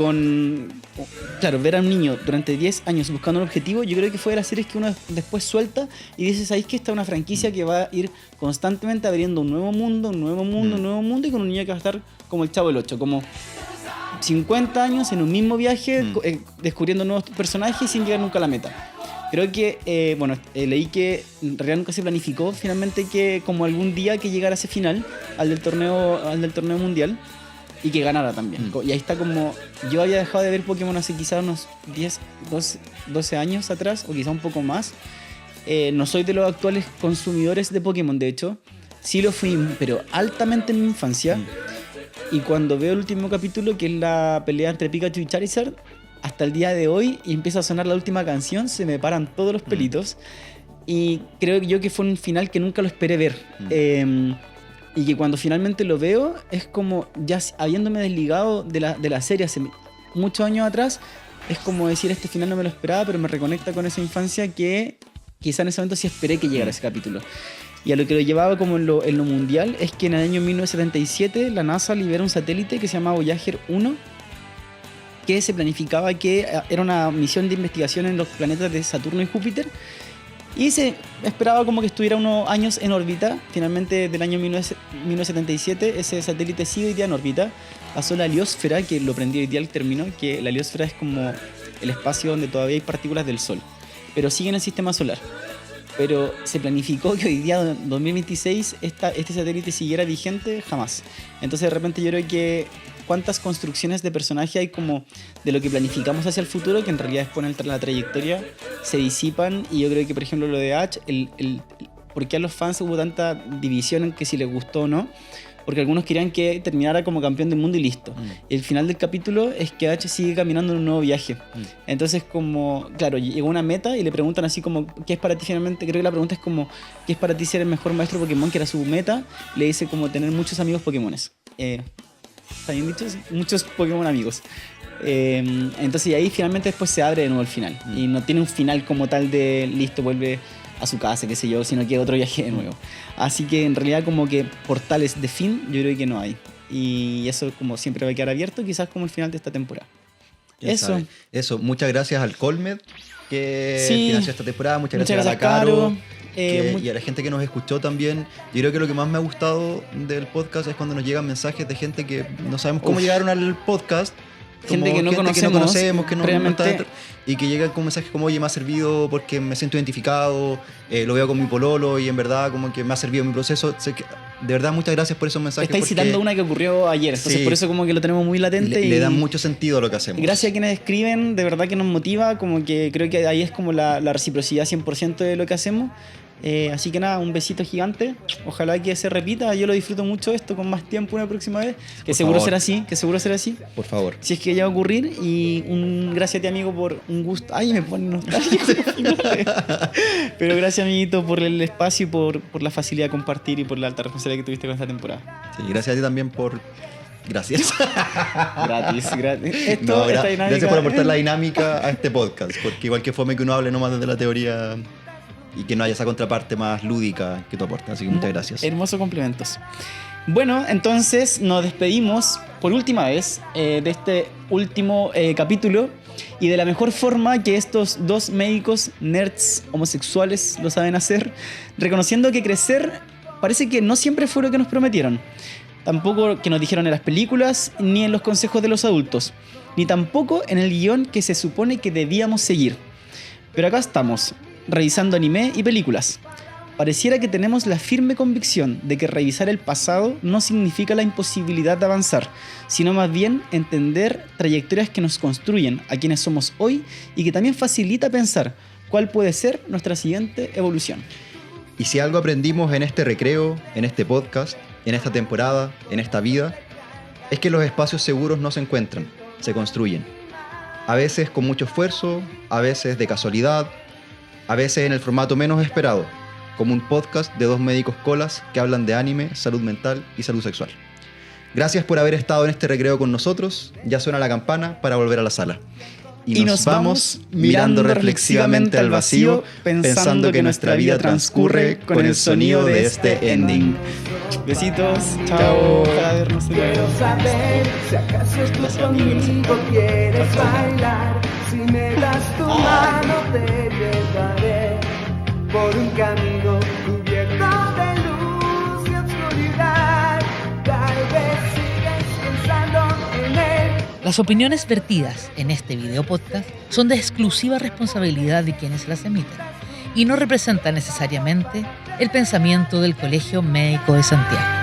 claro, ver a un niño durante 10 años buscando un objetivo, yo creo que fue de las series que uno después suelta y dices, ¿sabéis que esta es una franquicia que va a ir constantemente abriendo un nuevo mundo, un nuevo mundo, y con un niño que va a estar como el Chavo del Ocho, como 50 años en un mismo viaje, descubriendo nuevos personajes sin llegar nunca a la meta. Creo que, leí que en realidad nunca se planificó finalmente que como algún día que llegara ese final, al del torneo mundial, y que ganara también. Y ahí está como... Yo había dejado de ver Pokémon hace quizás unos 10, 12 años atrás, o quizá un poco más. No soy de los actuales consumidores de Pokémon, de hecho. Sí lo fui, pero altamente en mi infancia. Y cuando veo el último capítulo, que es la pelea entre Pikachu y Charizard, hasta el día de hoy, y empieza a sonar la última canción, se me paran todos los pelitos. Y creo yo que fue un final que nunca lo esperé ver. Y que cuando finalmente lo veo, es como ya habiéndome desligado de la serie hace muchos años atrás, es como decir, este final no me lo esperaba, pero me reconecta con esa infancia que quizá en ese momento sí esperé que llegara ese capítulo. Y a lo que lo llevaba como en lo mundial es que en el año 1977 la NASA libera un satélite que se llama Voyager 1, que se planificaba que era una misión de investigación en los planetas de Saturno y Júpiter, y se esperaba como que estuviera unos años en órbita. Finalmente, del año 1977, ese satélite sigue hoy día en órbita. Pasó la heliosfera, que lo aprendí hoy día al término, que la heliosfera es como el espacio donde todavía hay partículas del Sol, pero sigue en el sistema solar. Pero se planificó que hoy día, 2026, este satélite siguiera vigente, jamás. Entonces, de repente, yo creo que cuántas construcciones de personaje hay como de lo que planificamos hacia el futuro, que en realidad después en la trayectoria se disipan. Y yo creo que, por ejemplo, lo de Ash, ¿por qué a los fans hubo tanta división en que si les gustó o no? Porque algunos querían que terminara como campeón del mundo y listo. Y el final del capítulo es que Ash sigue caminando en un nuevo viaje. Entonces, como, claro, llegó una meta y le preguntan así como, ¿qué es para ti finalmente? Creo que la pregunta es como, ¿qué es para ti ser el mejor maestro Pokémon? Que era su meta. Le dice como tener muchos amigos Pokémones. ¿Está bien dicho? Muchos Pokémon amigos. Entonces, y ahí finalmente después se abre de nuevo el final. Y no tiene un final como tal de listo, vuelve a su casa, qué sé yo, sino que otro viaje de nuevo. Así que en realidad como que portales de fin yo creo que no hay. Y eso como siempre va a quedar abierto, quizás como el final de esta temporada. Eso, muchas gracias al Colmed que sí, financió esta temporada, muchas gracias a la Caro. Y a la gente que nos escuchó también. Yo creo que lo que más me ha gustado del podcast es cuando nos llegan mensajes de gente que no sabemos cómo llegaron al podcast. Gente que no conocemos, que no está dentro, y que llegan con mensajes como, oye, me ha servido porque me siento identificado, lo veo con mi pololo y en verdad como que me ha servido mi proceso. De verdad, muchas gracias por esos mensajes. Estáis citando una que ocurrió ayer, entonces sí, por eso como que lo tenemos muy latente. Le da mucho sentido a lo que hacemos. Gracias a quienes escriben, de verdad que nos motiva, como que creo que ahí es como la reciprocidad 100% de lo que hacemos. Así que nada, un besito gigante. Ojalá que se repita. Yo lo disfruto mucho esto con más tiempo una próxima vez. Que seguro será así. Por favor. Si es que ya va a ocurrir. Y gracias a ti, amigo, por un gusto. Ay, me pone nostálgico. Pero gracias, amiguito, por el espacio y por la facilidad de compartir y por la alta responsabilidad que tuviste con esta temporada. Sí, gracias a ti también por... Gracias. Gratis. Gracias por aportar la dinámica a este podcast. Porque igual que fome que uno hable nomás desde la teoría... y que no haya esa contraparte más lúdica que tú aportas. Así que muchas gracias. Hermosos complementos. Bueno, entonces nos despedimos por última vez de este último capítulo, y de la mejor forma que estos dos médicos nerds homosexuales lo saben hacer, reconociendo que crecer parece que no siempre fue lo que nos prometieron. Tampoco que nos dijeron en las películas, ni en los consejos de los adultos, ni tampoco en el guión que se supone que debíamos seguir. Pero acá estamos, revisando anime y películas. Pareciera que tenemos la firme convicción de que revisar el pasado no significa la imposibilidad de avanzar, sino más bien entender trayectorias que nos construyen a quienes somos hoy y que también facilita pensar cuál puede ser nuestra siguiente evolución. Y si algo aprendimos en este recreo, en este podcast, en esta temporada, en esta vida, es que los espacios seguros no se encuentran, se construyen. A veces con mucho esfuerzo, a veces de casualidad, a veces en el formato menos esperado, como un podcast de 2 médicos colas que hablan de anime, salud mental y salud sexual. Gracias por haber estado en este recreo con nosotros. Ya suena la campana para volver a la sala. Y nos vamos mirando reflexivamente al vacío, pensando que nuestra vida transcurre con el sonido de este ending. Besitos, chao. Ojalá vernos en Quiero saber si acaso tú conmigo quieres bailar. Si me das tu mano te llevaré por un camino cubierto de luz y obscuridad. Tal vez sigues pensando en él. Las opiniones vertidas en este video podcast son de exclusiva responsabilidad de quienes las emiten y no representan necesariamente el pensamiento del Colegio Médico de Santiago.